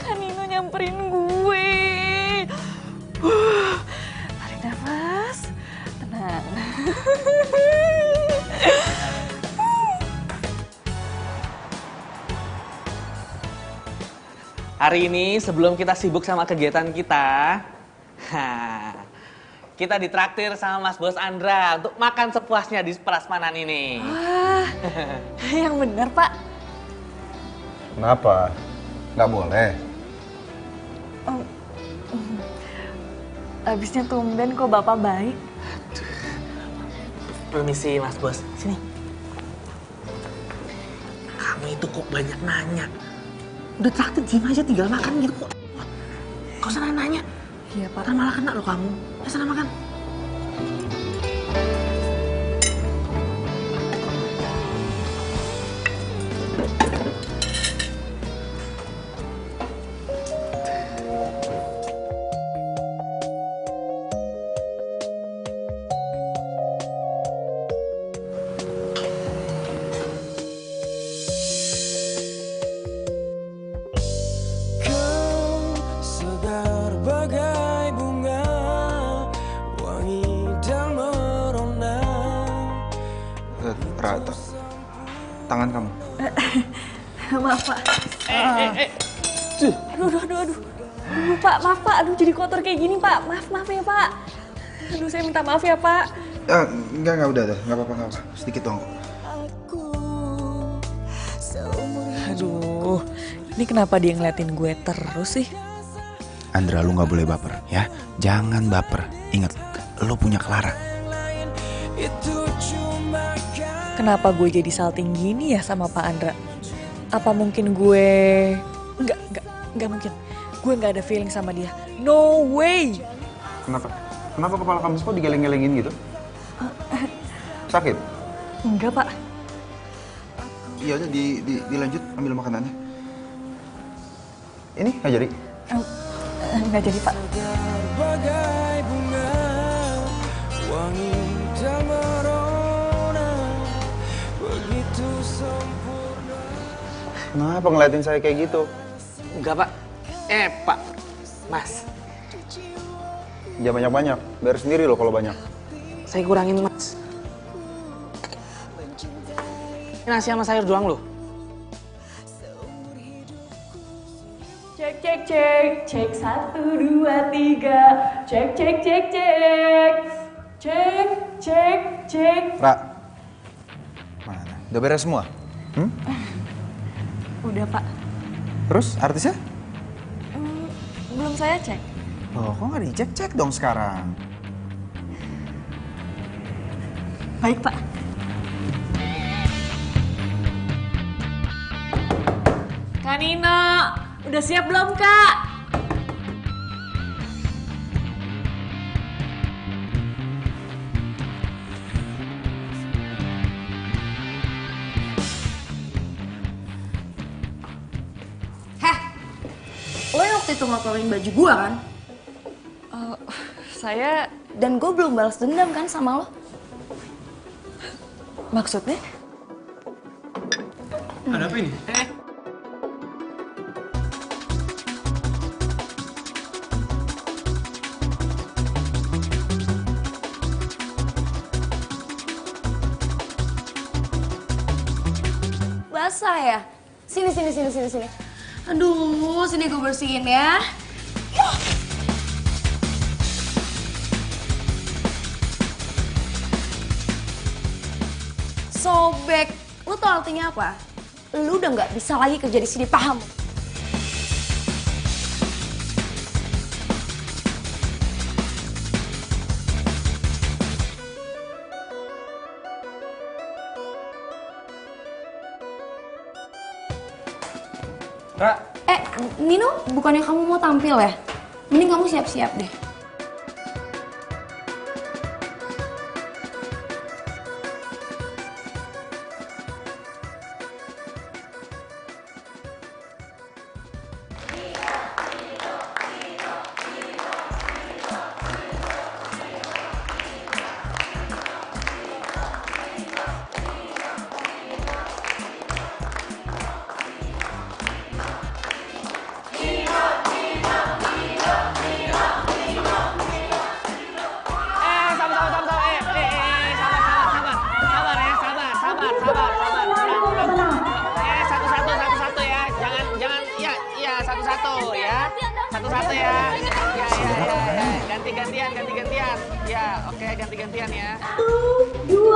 Kak Nino nyamperin gue. Tarik nafas. Tenang. Hari ini sebelum kita sibuk sama kegiatan kita, kita ditraktir sama Mas Bos Andra untuk makan sepuasnya di prasmanan ini. Wah, yang benar Pak. Kenapa? Nggak boleh? Abisnya tumben kok Bapak baik. Permisi Mas Bos, sini. Kamu itu kok banyak nanya. Udah traktir diem aja, tinggal makan gitu kok. Kau sana nanya. Iya Pak. Kan malah kena lo kamu. Ya sana makan. Rata. Tangan kamu. Maaf Pak. Aduh. Pak, maaf Pak. Aduh jadi kotor kayak gini Pak. Maaf ya Pak. Aduh saya minta maaf ya Pak. Enggak udah. Nggak apa-apa. Sedikit doang. Aduh, ini kenapa dia ngeliatin gue terus sih? Andra, lu nggak boleh baper, ya. Jangan baper. Ingat, lu punya Clara. Kenapa gue jadi salting gini ya sama Pak Andra? Apa mungkin gue... Enggak mungkin. Gue nggak ada feeling sama dia. No way! Kenapa? Kenapa kepala kamu kok digeleng-gelengin gitu? Sakit? Enggak Pak. Iya udah dilanjut ambil makanannya. Ini nggak jadi? Nggak jadi Pak. Kenapa ngeliatin saya kayak gitu? Enggak Pak. Pak. Mas. Jangan banyak-banyak. Bayar sendiri loh kalau banyak. Saya kurangin Mas. Ini nasi sama sayur doang loh. Cek 1, 2, 3. Cek. Ra. Mana? Udah beres semua? Udah Pak. Terus artisnya? Belum saya cek. Oh, kok nggak dicek-cek dong sekarang? Baik Pak. Kak Nino, udah siap belum Kak? waktu itu ngotorin baju gua kan? Saya... Dan gue belum balas dendam kan sama lo? Maksudnya? Ada apa ini? Basah ya? Sini. Aduh, sini gue bersihin ya. Sobek, lu tau artinya apa? Lu udah nggak bisa lagi kerja di sini, paham? Ra. Nino, bukannya kamu mau tampil ya? Mending kamu siap-siap deh. Satu-satu ya. Ya. Ganti-gantian. Ya, oke, ganti-gantian ya. 1, 2, 3,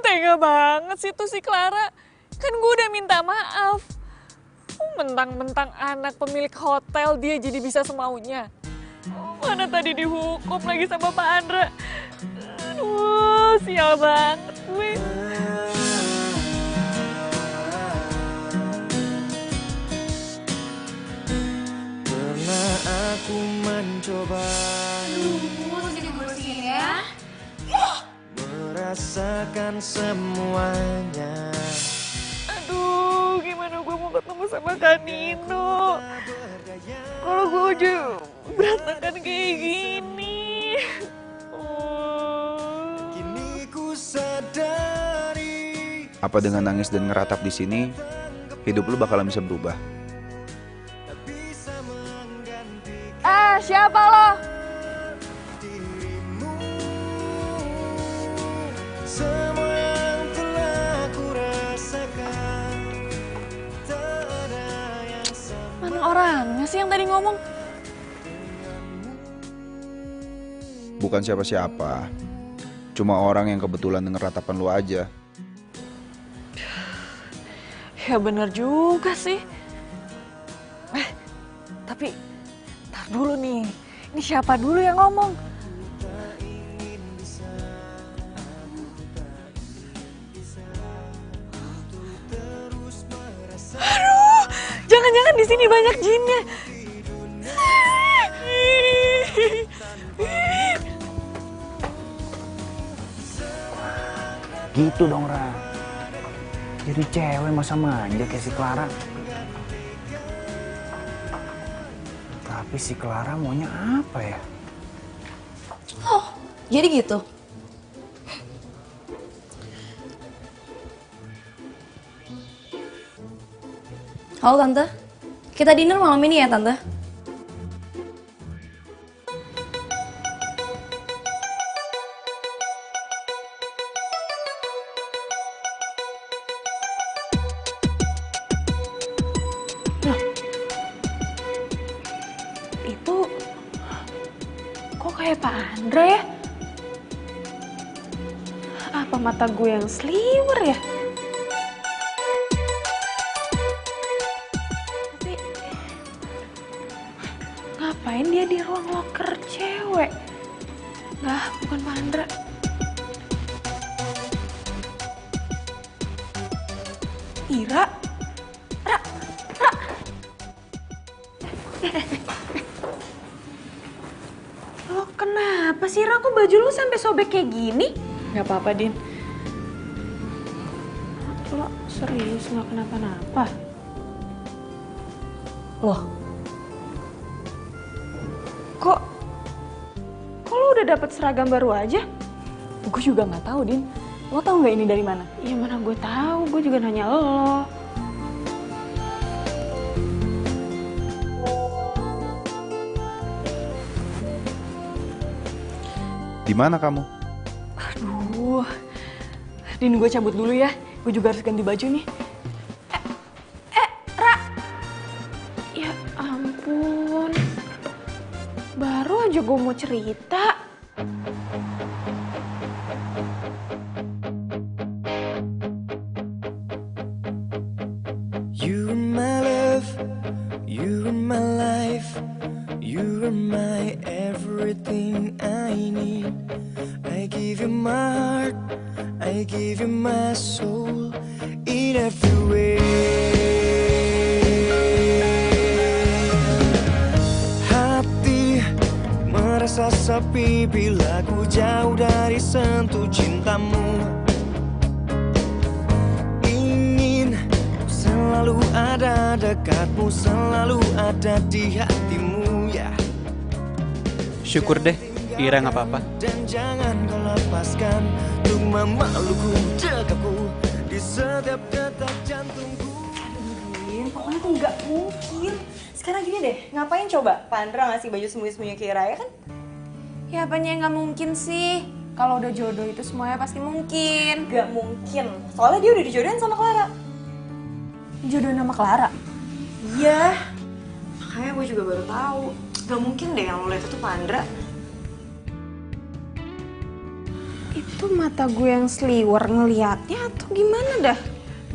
Tega banget sih tuh si Clara. Kan gue udah minta maaf. Mentang-mentang anak pemilik hotel dia jadi bisa semaunya. Mana tadi dihukum lagi sama Pak Andra. Aduh, sial banget gue. Pernah aku mencoba. Aduh, sini bersihin ya. Merasakan semuanya. Aduh, gimana gue mau ketemu sama Kak Nino. Kalau gue udah berantakan kayak gini. Apa dengan nangis dan ngeratap di sini, hidup lu bakalan bisa berubah? Siapa lo? Mana orangnya sih yang tadi ngomong? Bukan siapa-siapa, cuma orang yang kebetulan denger ratapan lu aja. Ya bener juga sih. Tapi tar dulu nih, ini siapa dulu yang ngomong? Aduh, jangan-jangan di sini banyak jinnya. Gitu dong, Ra. Jadi cewek masa manja kayak si Clara. Tapi si Clara maunya apa ya? Oh, jadi gitu? Halo Tante, kita dinner malam ini ya Tante? Itu kok kayak Pak Andra ya? Apa mata gue yang sliwer ya? Tapi ngapain dia di ruang loker cewek? Nggak, bukan Pak Andra. Ira? Lo kenapa sih, Ra? Kok baju lu sampai sobek kayak gini? Gak apa-apa, Din. Lo serius nggak kenapa-napa? Loh, Kok lo udah dapet seragam baru aja? gue juga nggak tahu, Din. Lo tahu nggak ini dari mana? Ya mana gue tahu, gue juga nanya lo. Di mana kamu? Aduh, Din, gue cabut dulu ya. Gue juga harus ganti baju nih. Ya ampun, baru aja gue mau cerita. You are my love, you are my life, you are my everything I need. I give you my heart, I give you my soul in every way. Hati merasa sepi bila ku jauh dari sentuh cintamu. Ingin selalu ada dekatmu, selalu ada di hatimu ya. Syukur deh, Ira nggak apa-apa. Dan jangan kau lepaskan untuk memelukku, dekapku di setiap detak jantungku. Din, pokoknya tuh nggak mungkin. Sekarang gini deh, ngapain coba Pandra ngasih baju sembunyi-sembunyi ke Ira, ya kan? Ya apanya yang gak mungkin sih? Kalau udah jodoh itu semuanya pasti mungkin. Gak mungkin, soalnya dia udah dijodohin sama Clara. Jodohin sama Clara? Iya, makanya gue juga baru tahu. Gak mungkin deh yang lo lihat itu Pandra. Itu mata gue yang seliwer ngeliatnya atau gimana dah?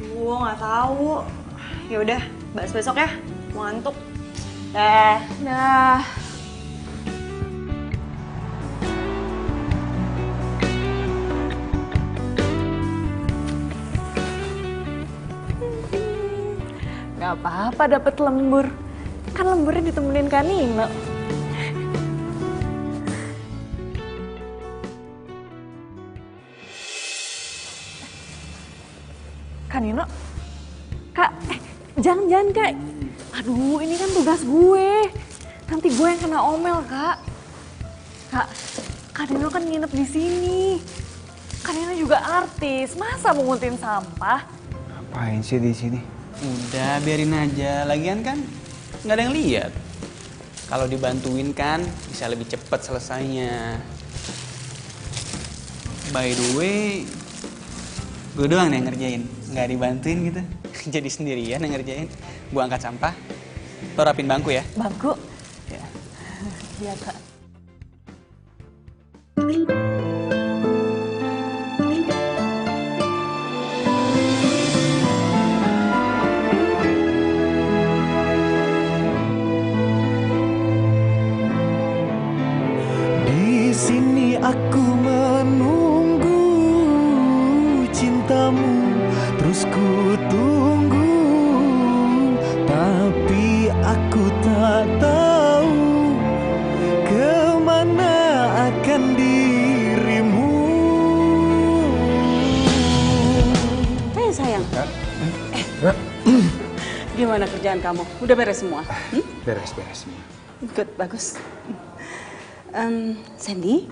Gue nggak tahu. Ya udah, bahas besok ya. Mau ngantuk. Dah. Dah. Gak apa-apa dapet lembur. Kan lemburnya ditemenin Kak Nino. Kak Nino? Kak, jangan Kak. Aduh, ini kan tugas gue. Nanti gue yang kena omel, Kak. Kak Nino kan nginep di sini. Kak Nino juga artis, masa menguntin sampah? Ngapain sih di sini? Udah, biarin aja. Lagian kan nggak ada yang lihat. Kalau dibantuin kan bisa lebih cepat selesainya. By the way, gue doang yang ngerjain. Nggak dibantuin gitu. Jadi sendirian yang ngerjain. Gue angkat sampah. Lo rapin bangku ya. Bangku? Ya. Iya, Kak. Di sini aku menunggu cintamu, terus ku tunggu, tapi aku tak tahu kemana akan dirimu. Hei sayang, gimana kerjaan kamu? Udah beres semua? Beres semua. Good, bagus. Sandy,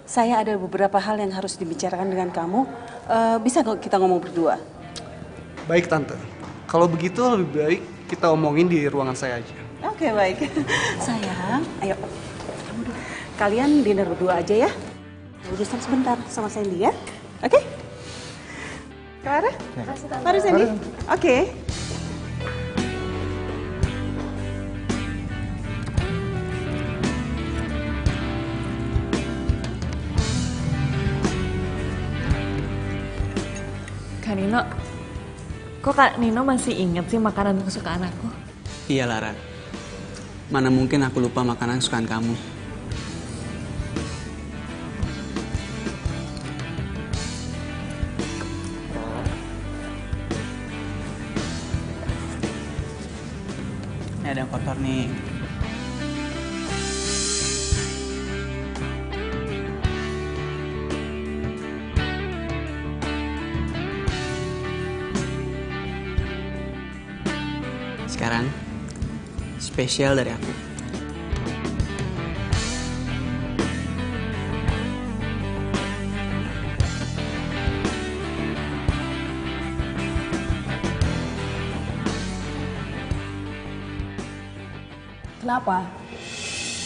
saya ada beberapa hal yang harus dibicarakan dengan kamu. Bisa nggak kita ngomong berdua? Baik Tante, kalau begitu lebih baik kita omongin di ruangan saya aja. Oke, baik. Sayang, ayo. Kalian dinner berdua aja ya. Urusan sebentar sama Sandy ya. Oke? Clara? Mari Sandy. Oke. Kak Nino, kok Kak Nino masih inget sih makanan kesukaan aku? Iya Lara. Mana mungkin aku lupa makanan kesukaan kamu. Ini ada yang kotor nih. Sekarang, spesial dari aku. Kenapa?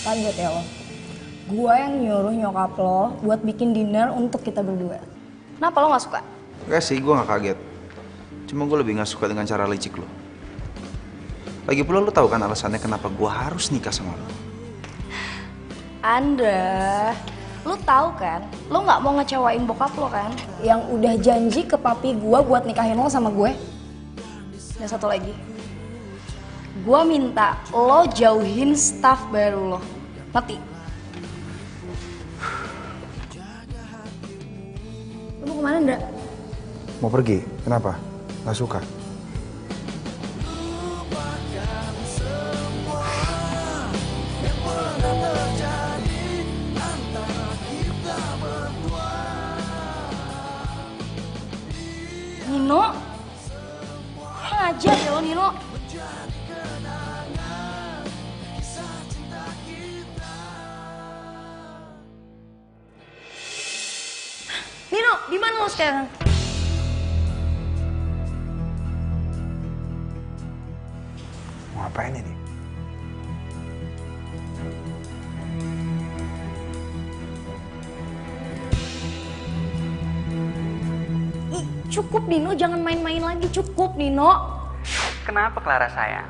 Kaget ya lo? Gua yang nyuruh nyokap lo buat bikin dinner untuk kita berdua. Kenapa lo gak suka? Enggak sih, gue gak kaget. Cuma gue lebih gak suka dengan cara licik lo. Lagi pula lo tahu kan alasannya kenapa gue harus nikah sama lo? Andra, lo tahu kan? Lo gak mau ngecewain bokap lo kan? Yang udah janji ke papi gua buat nikahin lo sama gue. Dan satu lagi. Gua minta lo jauhin staff baru lo. Ngerti? Lo mau kemana, Andra? Mau pergi? Kenapa? Gak suka? Nino? Ajar ya lo, Nino. Nino, di mana lo sekarang? Mau ngapain ini? Ih, cukup Nino, jangan main-main lagi. Cukup Nino. Kenapa Clara sayang?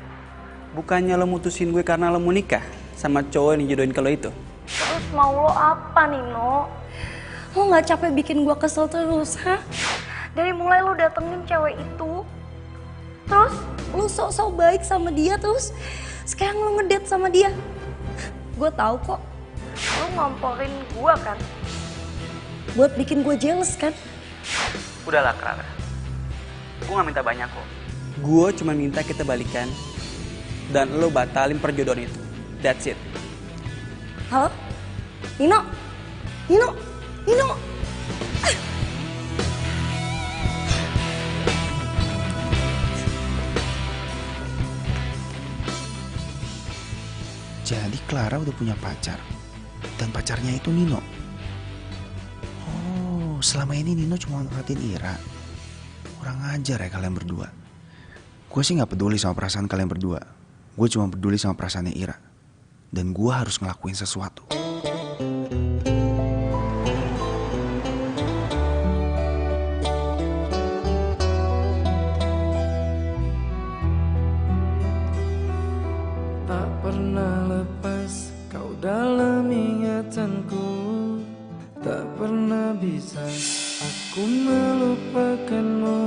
Bukannya lo mutusin gue karena lo mau nikah sama cowok yang dijodohin ke lo itu? Terus mau lo apa Nino? Lo gak capek bikin gue kesel terus, ha? Dari mulai lo datengin cewek itu, terus lo sok-sok baik sama dia, terus sekarang lo ngedate sama dia. Gue tahu kok, lo ngomporin gue kan, buat bikin gue jealous kan? Udahlah Clara, gue gak minta banyak kok. Gue cuma minta kita balikan dan lo batalin perjodohan itu. That's it. Halo? Nino? Nino? Nino! Jadi Clara udah punya pacar. Dan pacarnya itu Nino. Oh, selama ini Nino cuma ngeliatin Ira. Kurang ajar ya kalian berdua. Gue sih gak peduli sama perasaan kalian berdua. Gue cuma peduli sama perasaannya Ira. Dan gue harus ngelakuin sesuatu. Tak pernah lepas kau dalam ingatanku, tak pernah bisa aku melupakanmu.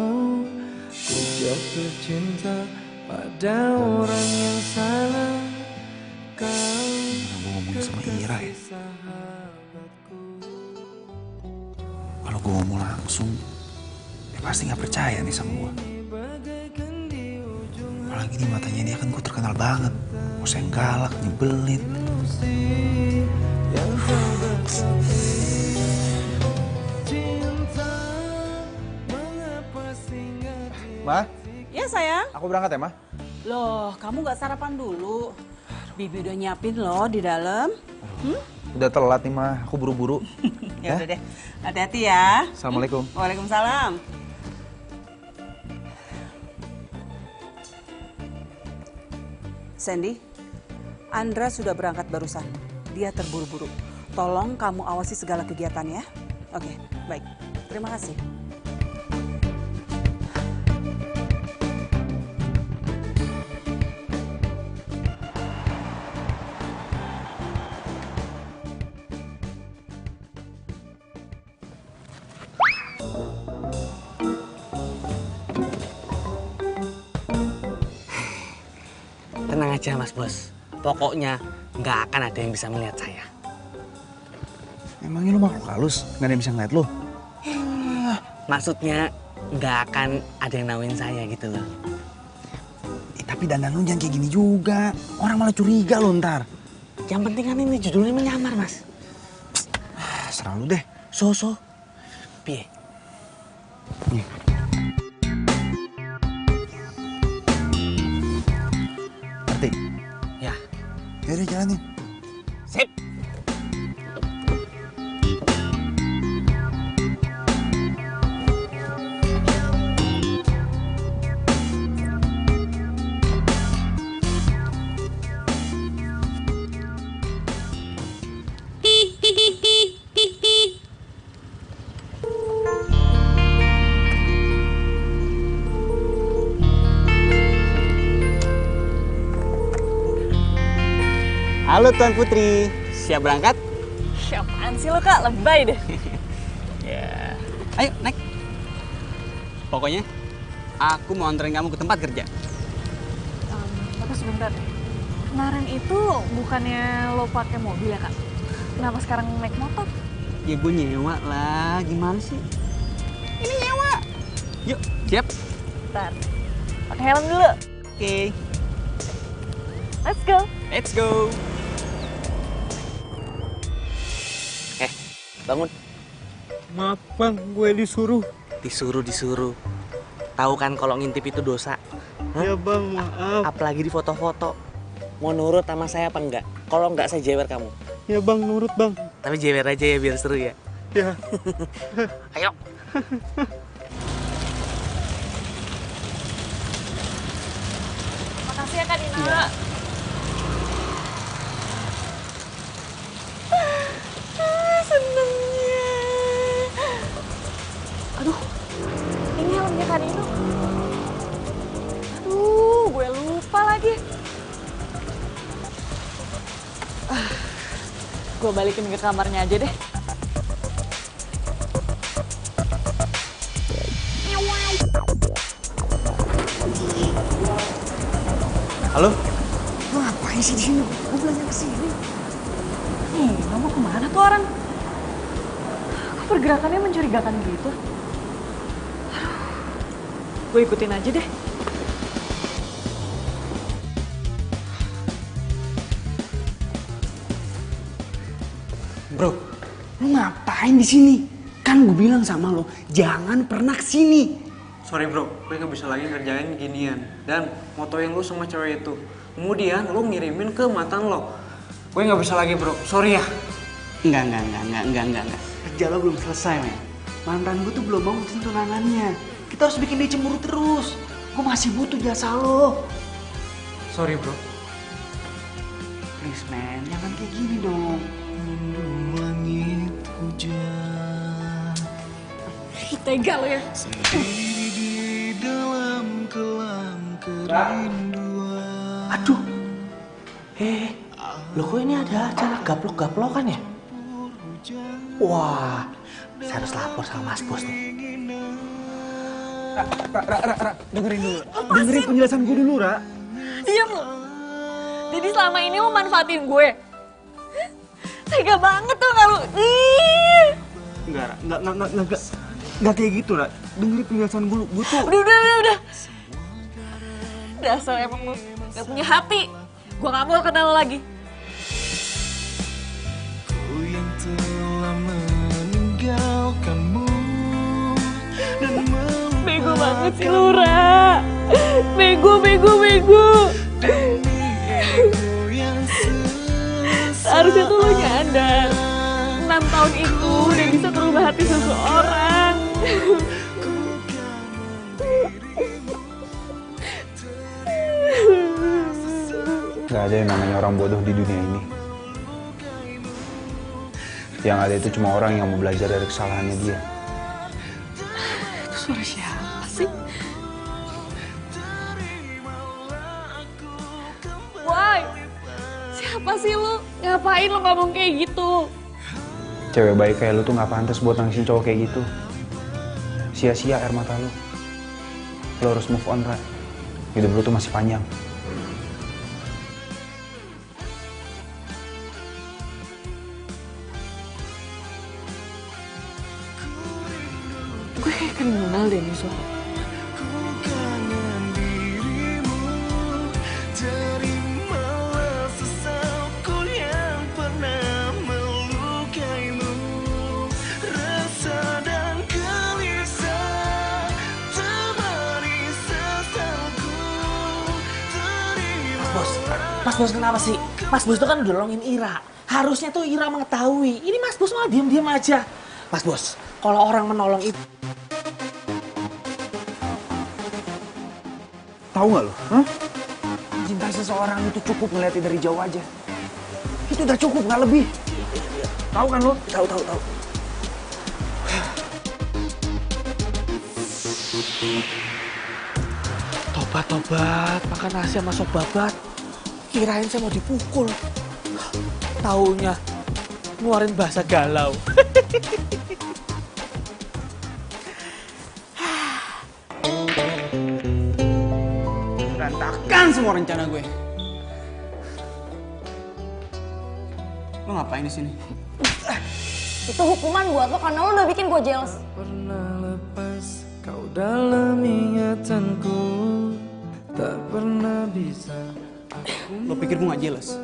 Ku jatuh cinta pada orang yang salah. Kau gue ngomong sama Ira ya. Kalau gue ngomong langsung, dia pasti gak percaya nih sama gue. Apalagi di matanya dia kan gue terkenal banget. Bos yang galak, nyebelin. Ma? Ya sayang. Aku berangkat ya, Ma? Loh, kamu gak sarapan dulu? Bibi udah nyiapin loh di dalam. Udah telat nih, Ma. Aku buru-buru. Ya udah deh. Hati-hati ya. Assalamualaikum. Waalaikumsalam. Sandy, Andra sudah berangkat barusan. Dia terburu-buru. Tolong kamu awasi segala kegiatannya. Oke, baik. Terima kasih. Tenang aja Mas Bos. Pokoknya nggak akan ada yang bisa melihat saya. Emangnya lu makhluk halus? Nggak ada yang bisa ngeliat lu? Maksudnya nggak akan ada yang nauin saya gitu loh. Tapi dandan lu jangan kayak gini juga. Orang malah curiga lu ntar. Yang penting kan ini judulnya menyamar Mas. Serah lu deh. So. Piye? Udah deh, jalanin. Sip. Halo Tuan Putri, siap berangkat? Siapaan sih lo kak? Lebay deh. Ya, ayo naik. Pokoknya aku mau anterin kamu ke tempat kerja. Tapi sebentar. Kemarin itu bukannya lo pakai mobil ya kak? Kenapa sekarang naik motor? Ya gue nyewa lah, gimana sih? Ini nyewa. Yuk, siap? Bentar. Pakai helm dulu. Oke. Let's go. Let's go. Bangun. Maaf bang, gue disuruh. Disuruh. Tahu kan kalau ngintip itu dosa? Ya bang, maaf. Apalagi di foto-foto. Mau nurut sama saya apa enggak? Kalau enggak saya jewer kamu. Ya bang, nurut bang. Tapi jewer aja ya biar seru ya. Ya. Ayo. Makasih ya Kak Dina. Senengnya. Aduh, ini helmnya Kak Dino. Aduh, gue lupa lagi. Gue balikin ke kamarnya aja deh. Halo? Lo ngapain sih di sini? Gue belanja kesini. Nih, kamu kemana tuh orang? Kok pergerakannya mencurigakan gitu? Aduh, gue ikutin aja deh. Bro, lu ngapain di sini? Kan gue bilang sama lo, jangan pernah kesini. Sorry bro, gue gak bisa lagi ngerjain ginian. Dan motoin lu sama cewek itu. Kemudian lu ngirimin ke mantan lo. Gue gak bisa lagi bro, sorry ya. Enggak. Kerja lo belum selesai, men. Mantan gue tuh belum mau ngurusin tunangannya. Kita harus bikin dia cemburu terus. Gue masih butuh jasa lo. Sorry bro. Please, men, jangan kayak gini dong. Langit hujan. Tega lo ya. Di dalam kelam kerinduan. Aduh. Loh kok ini ada acara gaplok-gaplokan ya? Wah, saya harus lapor sama Mas Bos nih. Ra, dengerin dulu. Dengerin penjelasan gue dulu, Ra. Diam lo. Jadi selama ini lo manfaatin gue. Tega banget tuh gak lo? Enggak, Ra. Enggak kayak gitu, Ra. Dengerin penjelasan gue tuh. Udah. Dasar emang lo gak punya hati. Gue gak mau kenal lo lagi. Ku yang telah meninggalkanmu dan bego banget sih lu, Ra. Bego. Seharusnya tuh lo nyadar 6 tahun itu udah bisa merubah hati seseorang. Gak ada yang namanya orang bodoh di dunia ini. Yang ada itu cuma orang yang mau belajar dari kesalahannya dia. Itu suara siapa sih? Woi, siapa sih lu? Ngapain lu ngomong kayak gitu? Cewek baik kayak lu tuh gak pantas buat nangisin cowok kayak gitu. Sia-sia air mata lu. Lu harus move on, Ra. Hidup lu tuh masih panjang. Gue kayak kenal deh nih suara. terimalah sesalku yang pernah melukaimu. Rasa dan gelisah temani sesalku. Terima. Bos. Mas Bos kenapa sih? Mas Bos tuh kan udah nolongin Ira. Harusnya tuh Ira mengetahui. Ini Mas Bos malah diam-diam aja. Mas Bos, kalau orang menolong itu... Tahu nggak lo? Cinta seseorang itu cukup ngeliatin dari jauh aja. Itu udah cukup, nggak lebih. Tahu kan lo? Tahu. Tobat, makan nasi sama sop babat. Kirain saya mau dipukul. Taunya ngeluarin bahasa galau. Berantakan semua rencana gue. Lo ngapain di sini? Itu hukuman buat lo karena lo udah bikin gue jealous. Pernah lepas kau dalam ingatanku, tak pernah bisa. Lo pikir gue gak jealous?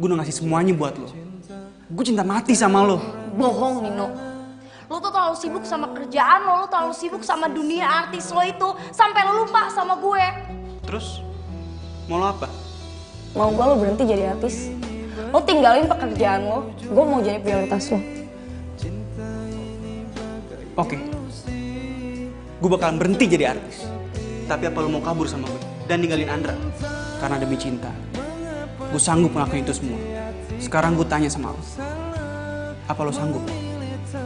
Gue udah ngasih semuanya buat lo. Gue cinta mati sama lo. Bohong, Nino. Lo tuh terlalu sibuk sama kerjaan lo terlalu sibuk sama dunia artis lo itu, sampai lo lupa sama gue. Terus, mau lo apa? Mau gue lo berhenti jadi artis. Lo tinggalin pekerjaan lo, gue mau jadi prioritas lo. Oke. Gue bakalan berhenti jadi artis. Tapi apa lo mau kabur sama gue? Dan ninggalin Andra? Karena demi cinta. Gue sanggup ngelakuin itu semua. Sekarang gue tanya sama lo. Apa lo sanggup?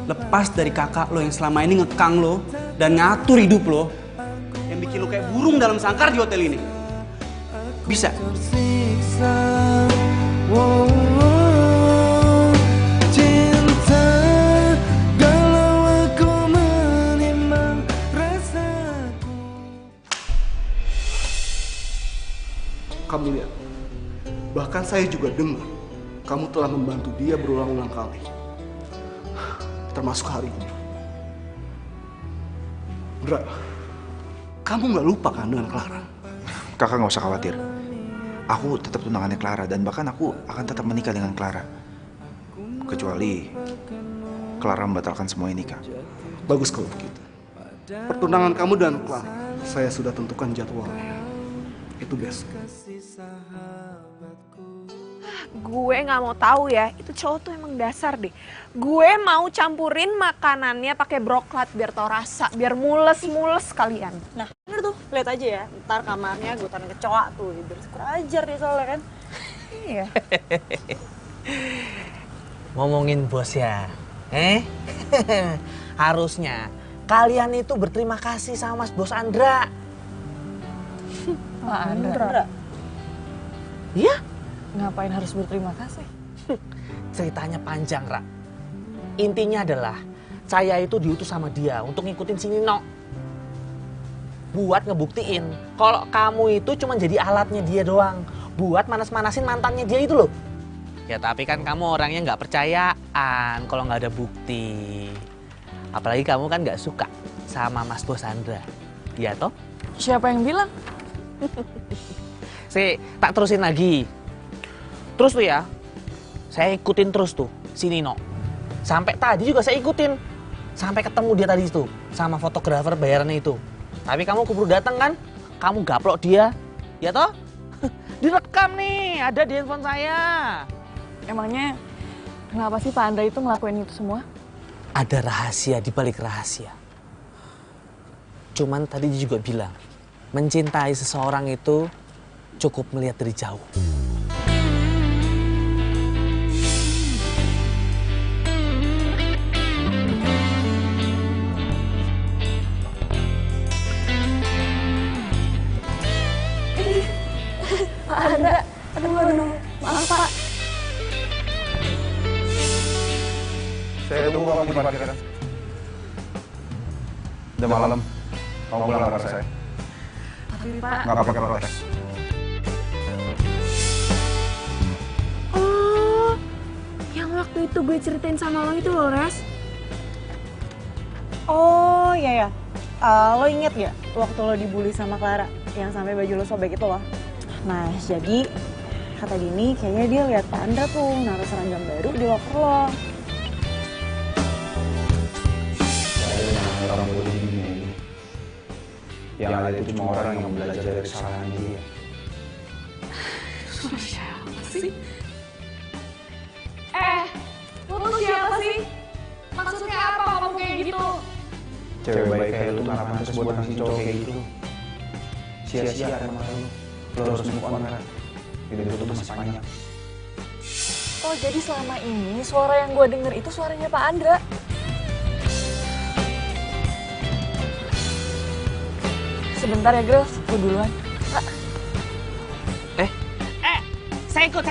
Lepas dari kakak lo yang selama ini ngekang lo dan ngatur hidup lo, yang bikin lo kayak burung dalam sangkar di hotel ini. Bisa? Cinta, galau aku menimang rasaku. Kamu lihat, bahkan saya juga dengar kamu telah membantu dia berulang-ulang kali. Termasuk hari ini. Indra, kamu nggak lupa kan dengan Clara? Kakak nggak usah khawatir. Aku tetap tunangannya Clara dan bahkan aku akan tetap menikah dengan Clara. Kecuali Clara membatalkan semua ini, Kak. Bagus kalau begitu. Pertunangan kamu dan Clara, saya sudah tentukan jadwalnya. Itu besok. Gue nggak mau tahu ya, itu cowok tuh emang dasar deh. Gue mau campurin makanannya pakai broklat biar tau rasa, biar mules-mules kalian. Nah, bener tuh, lihat aja ya. Ntar kamarnya gue taruh kecoa tuh, biar kurang ajar dia soalnya kan. Iya. Ngomongin bos ya, harusnya kalian itu berterima kasih sama Mas Bos Andra. Pak Andra? Iya? Ngapain harus berterima kasih? Ceritanya panjang, Ra. Intinya adalah saya itu diutus sama dia untuk ngikutin si Nino. Buat ngebuktiin kalau kamu itu cuma jadi alatnya dia doang. Buat manas-manasin mantannya dia itu loh. Ya tapi kan kamu orangnya nggak percayaan kalau nggak ada bukti. Apalagi kamu kan nggak suka sama Mas Bos Andra. Iya toh? Siapa yang bilang? Tak terusin lagi. Terus tuh ya, saya ikutin terus tuh si Nino. Sampai tadi juga saya ikutin. Sampai ketemu dia tadi tuh sama fotografer bayarannya itu. Tapi kamu keburu datang kan? Kamu gaplok dia. Ya toh? Direkam nih, ada di handphone saya. Emangnya kenapa sih Pak Andra itu ngelakuin itu semua? Ada rahasia di balik rahasia. Cuman tadi dia juga bilang, mencintai seseorang itu cukup melihat dari jauh. Pak Andra, aduh, maaf Pak. Saya tunggu kamu di parkiran. Udah malam, kamu pulang kamar saya. Tapi Pak... Nggak pakai protes. Oh, yang waktu itu gue ceritain sama lo itu loh, Res. Oh iya ya, lo inget gak waktu lo dibully sama Clara yang sampai baju lo sobek itu loh? Nah jadi kata Dini kayaknya dia lihat Pak Andra tuh naruh seragam baru di locker lo. Orang bodoh ini. Yang ada itu cuma orang yang belajar dari kesalahan dia. sih? Lu tuh siapa sih? Maksudnya apa ngomong kayak gitu? Cewek baik kayak lu tuh gak pantas buat ngasih cowok kayak gitu. Sia-sia kan masa lu. Lu harus move on kan. Hidup lu tuh masih panjang. Oh jadi selama ini suara yang gue denger itu suaranya Pak Andra. Sebentar ya girls, gue duluan. Saya ikut.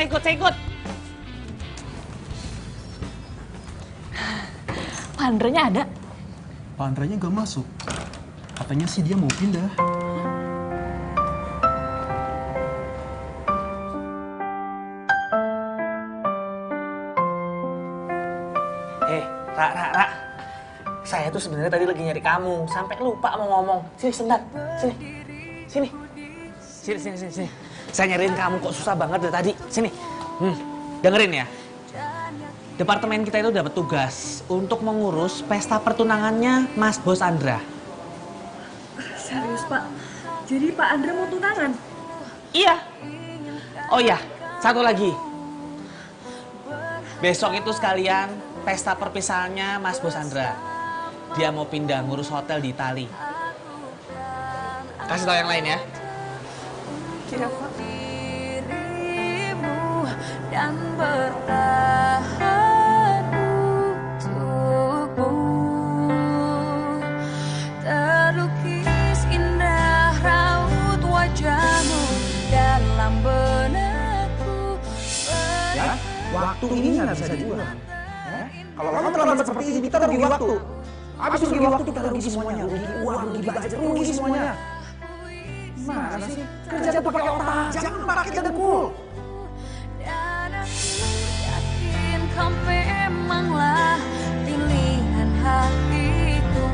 Pak Andranya ada? Pak Andranya gak masuk. Katanya sih dia mau pindah. Ra. Saya tuh sebenarnya tadi lagi nyari kamu, sampai lupa mau ngomong. Sini sebentar, sini. Saya nyariin kamu kok susah banget dari tadi. Sini. Dengerin ya. Departemen kita itu dapat tugas untuk mengurus pesta pertunangannya Mas Bos Andra. Serius Pak? Jadi Pak Andra mau tunangan? Iya. Oh iya, satu lagi. Besok itu sekalian pesta perpisahannya Mas Bos Andra. Dia mau pindah ngurus hotel di Itali. Kasih tau yang lain ya. Iya Pak. Dan bertahan untukmu, terlukis indah raut wajahmu dalam benakku. Ya, waktu ini nggak bisa diulang. Kalau kamu terlambat seperti ini, kita rugi waktu. Habis rugi waktu kita rugi semuanya, rugi uang, rugi budget, rugi semuanya. Gimana sih? Kerja tuh pakai otak, jangan pakai dengkul. Kau memanglah pilihan hatiku.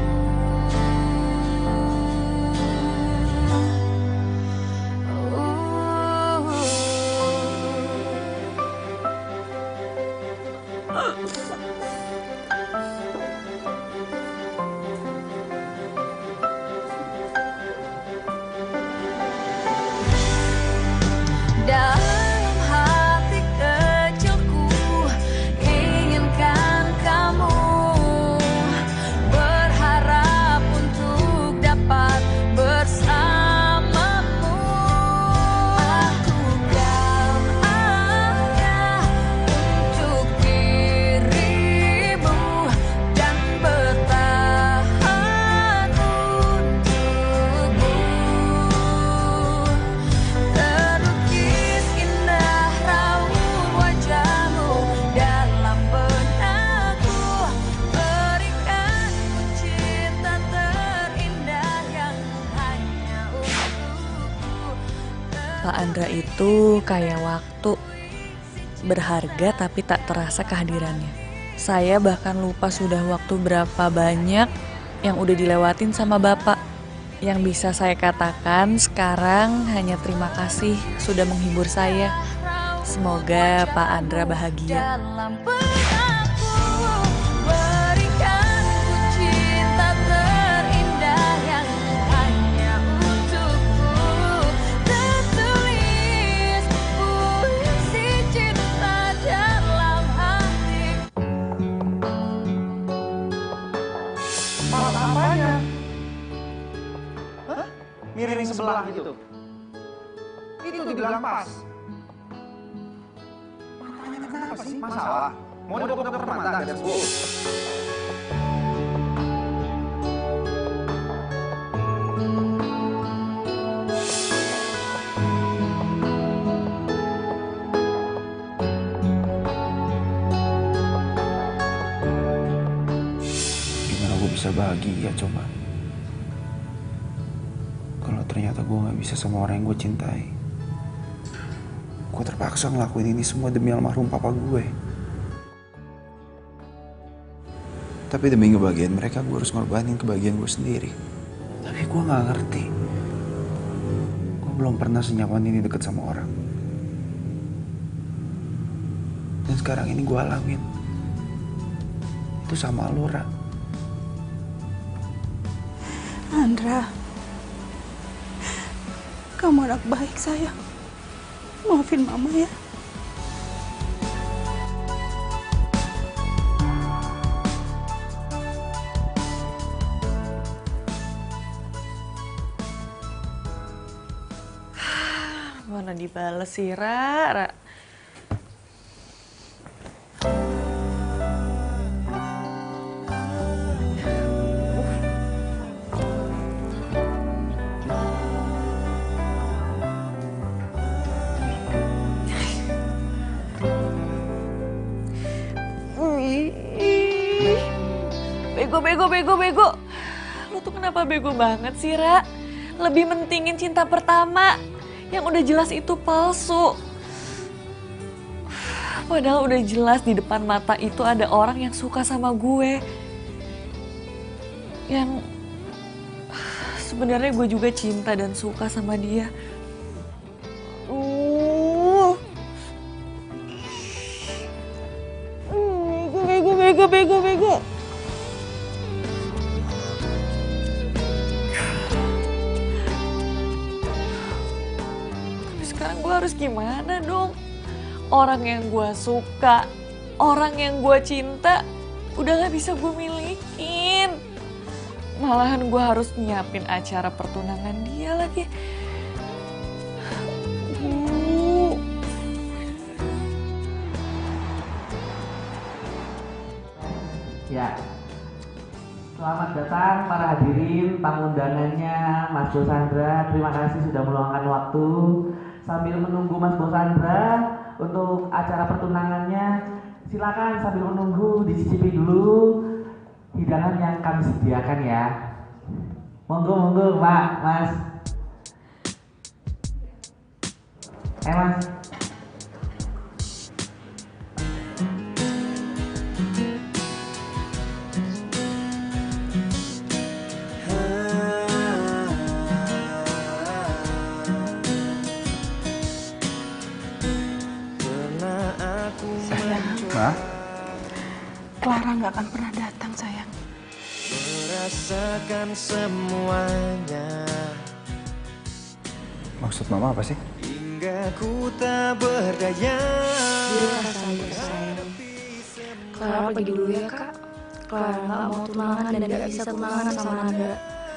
Dalam hati kecilku inginkan kamu, berharap untuk dapat bersamamu. Aku kan ayah untuk dirimu dan bertahan untukmu. Terlukis indah raut wajahmu dalam benakku, berikan cinta terindah yang hanya untukku. Pak Andra itu kayak waktu, berharga tapi tak terasa kehadirannya. Saya bahkan lupa sudah waktu berapa banyak yang udah dilewatin sama Bapak. Yang bisa saya katakan sekarang hanya terima kasih sudah menghibur saya. Semoga Pak Andra bahagia. Dalam benakku, berikan cinta terindah yang hanya untukku. Tertulis puisi cinta dalam hatiku. Malah apanya? Hah? Miring sebelah gitu. Itu dibilang pas. Matanya kenapa sih? Masalah? Mau dokter mata dari school? Gimana gue bisa bahagia coba? Kalau ternyata gue gak bisa sama orang yang gue cintai. Gue terpaksa ngelakuin ini semua demi almarhum papa gue. Tapi demi kebahagiaan mereka, gue harus ngorbanin kebahagiaan gue sendiri. Tapi gue gak ngerti. Gue belum pernah senyaman ini deket sama orang. Dan sekarang ini gue alamin. Itu sama lu, Ra. Andra, kamu anak baik sayang. Maafin mama ya. mana dibales sih, Ra? Bego. Lu tuh kenapa bego banget sih, Ra? Lebih mentingin cinta pertama. Yang udah jelas itu palsu. Padahal udah jelas di depan mata itu ada orang yang suka sama gue. Yang sebenarnya gue juga cinta dan suka sama dia. Bego. Sekarang gue harus gimana dong? Orang yang gue suka, orang yang gue cinta, udah gak bisa gue milikin. Malahan gue harus nyiapin acara pertunangan dia lagi. Ya, selamat datang para hadirin, tamu undangannya Mas Bosandra. Terima kasih sudah meluangkan waktu. Sambil menunggu Mas Bosandra untuk acara pertunangannya, silakan sambil menunggu dicicipi dulu hidangan yang kami sediakan ya. Monggo Pak, Mas. Mas. Clara nggak akan pernah datang, sayang. Merasakan semuanya. Maksud mama apa sih? Hingga ku tak berdaya. Clara pergi dulu ya, Kak. Clara nggak mau tunangan dan nggak bisa tunangan sama Nanda.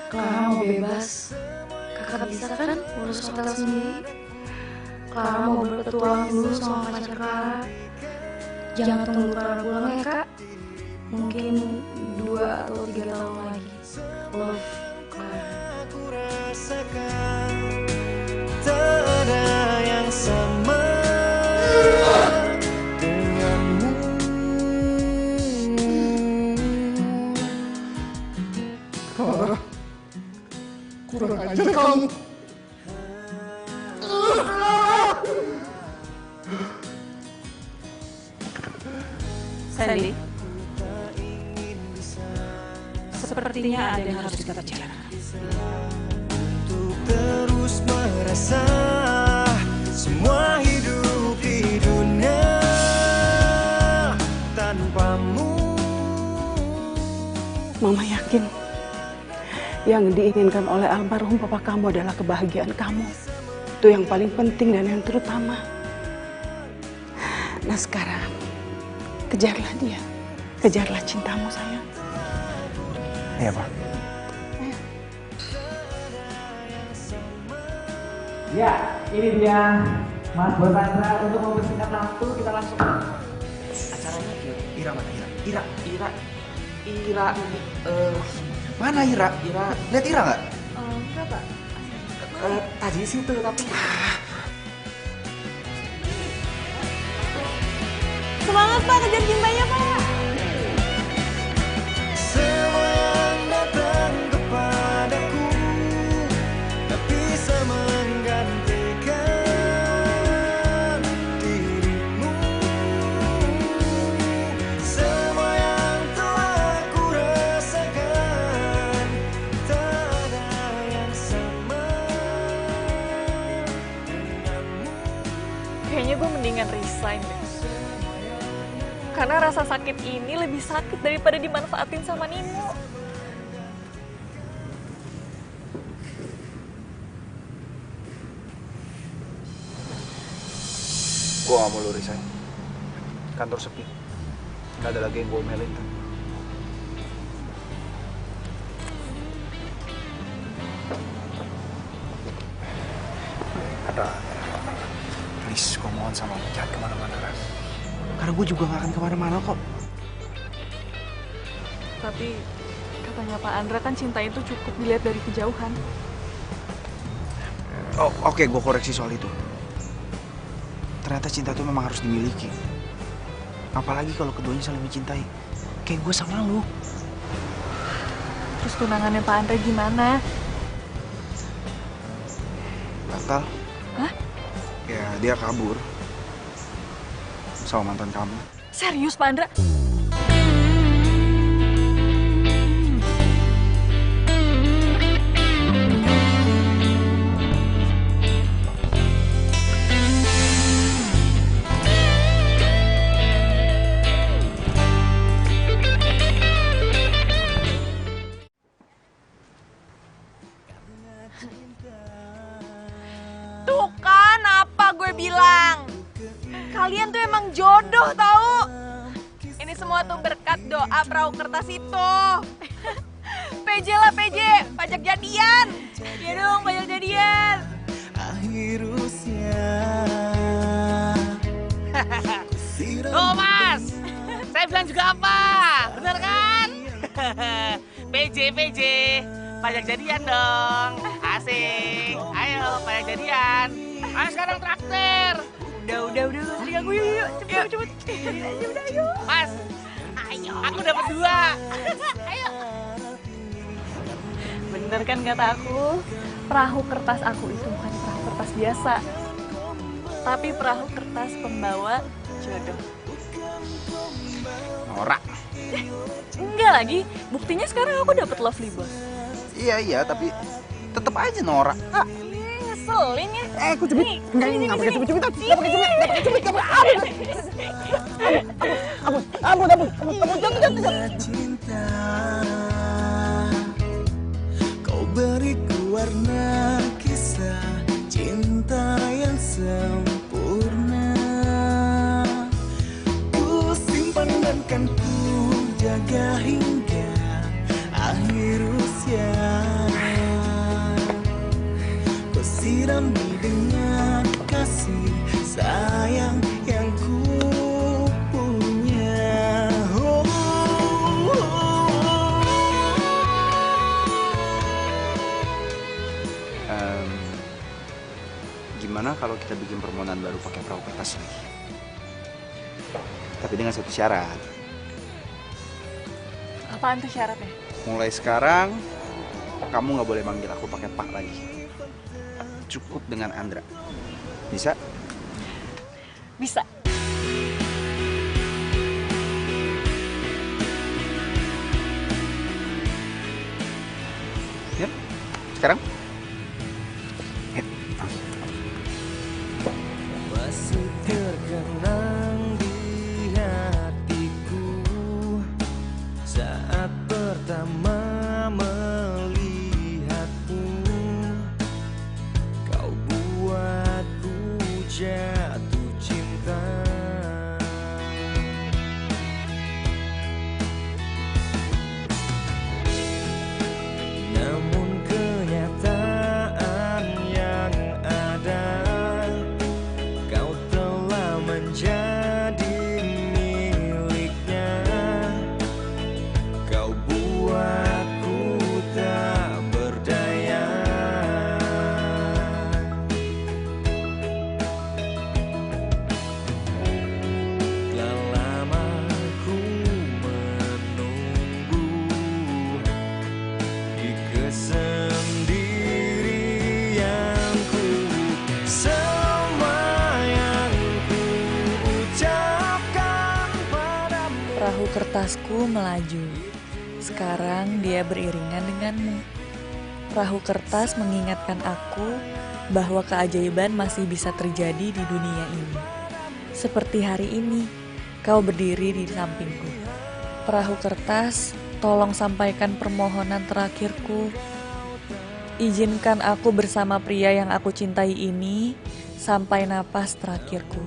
Clara mau bebas. Kakak bisa kan urus hotel sendiri? Clara mau berpetualang dulu sama pacar Clara. Jangan tunggu Clara pulang ya, Kak. Mungkin 2 atau 3 tahun lagi. Love, Clara. Aku rasakan tak ada yang sama denganmu. Clara, kurang ajar kamu. Sandy, sepertinya ada yang harus kita bicarakan. Untuk terus merasa semua hidup di dunia tanpamu. Mama yakin yang diinginkan oleh almarhum papa kamu adalah kebahagiaan kamu. Itu yang paling penting dan yang terutama. Nah sekarang, kejarlah dia. Kejarlah cintamu, sayang. Iya, Pak. Ya, ini dia Mas Bosandra. Untuk mempersingkat waktu, kita langsung acaranya. Ira mana? Ira. Mana Ira? Lihat Ira nggak? Enggak, Pak. Tadi situ tapi. Semangat, Pak, kejar cintanya, Pak. Semua yang datang kepadaku tak bisa menggantikan dirimu. Semua yang telah ku rasakan tak ada yang sama denganmu. Kayaknya gue mendingan resign deh. Karena rasa sakit ini lebih sakit daripada dimanfaatin sama Nino. Gue gak mau lu resign. Kantor sepi. Gak ada lagi yang gue omelin kan. Ada. please, gue mohon sama lo, jangan kemana-mana, Ra. Karena gue juga gak akan kemana-mana kok. Tapi katanya Pak Andra kan cinta itu cukup dilihat dari kejauhan. Oh, oke, gue koreksi soal itu. Ternyata cinta itu memang harus dimiliki. Apalagi kalau keduanya saling mencintai. Kayak gue sama lu. Terus tunangannya Pak Andra gimana? Batal. Hah? Ya, dia kabur. Sama mantan kamu. Serius Pak Andra? Tuh kan apa gue bilang. Kalian tuh emang jodoh tau. Ini semua tuh berkat doa perahu kertas itu. PJ lah PJ, pajak jadian. Iya dong, pajak jadian. Akhir usia. Tuh Mas, saya bilang juga apa? Bener kan? PJ, pajak jadian dong. Asik. Ayo, pajak jadian. Ayo sekarang traktir. Udah, lu sering ganggu, yuk. Cepet. Jadiin aja udah, yuk. Mas, ayo. Aku dapat 2. Ayo. Bener kan kata aku? Perahu kertas aku itu bukan perahu kertas biasa. Tapi perahu kertas pembawa jodoh. Norak. Enggak lagi, buktinya sekarang aku dapet lovely boss. Iya, tapi tetep aja norak. Ngeselin ya. Aku cubit. Enggak pakai cubit-cubitan. Enggak pakai cubit. Ampun. Cinta, kau beriku warna kisah cinta yang sempurna. Ku simpan dan kan ku jaga hingga akhir usia. Ku sirami dengan kasih sayang yang ku punya. Gimana kalau kita bikin permohonan baru pakai perahu kertas lagi? Tapi dengan satu syarat. Apaan tuh syaratnya? Mulai sekarang, kamu nggak boleh manggil aku pakai Pak lagi. Cukup dengan Andra. Bisa? Bisa. Ya, sekarang? Masih terkenang di hatiku saat pertama melihatmu. Kau buatku jatuh cinta. Namun kenyataan yang ada, kau telah menjadi miliknya. Kau buatku tak berdaya. Telah lama ku menunggu di kesendirianku. Semua yang ku ucapkan padamu. Perahu kertasku melaju. Sekarang dia beriringan denganmu. Perahu kertas mengingatkan aku bahwa keajaiban masih bisa terjadi di dunia ini. Seperti hari ini, kau berdiri di sampingku. Perahu kertas, tolong sampaikan permohonan terakhirku. Izinkan aku bersama pria yang aku cintai ini sampai napas terakhirku.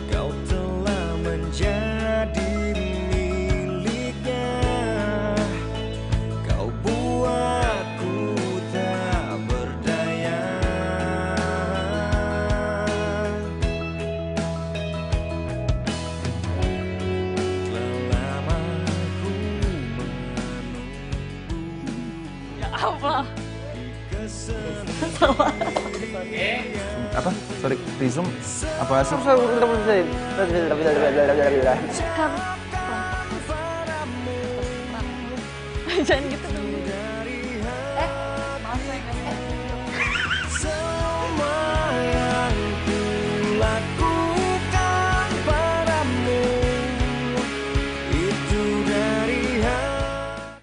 Kau telah menjadi miliknya. Kau buatku tak Maaf loh. Apa? Sorry, resume apa sih? Jangan gitu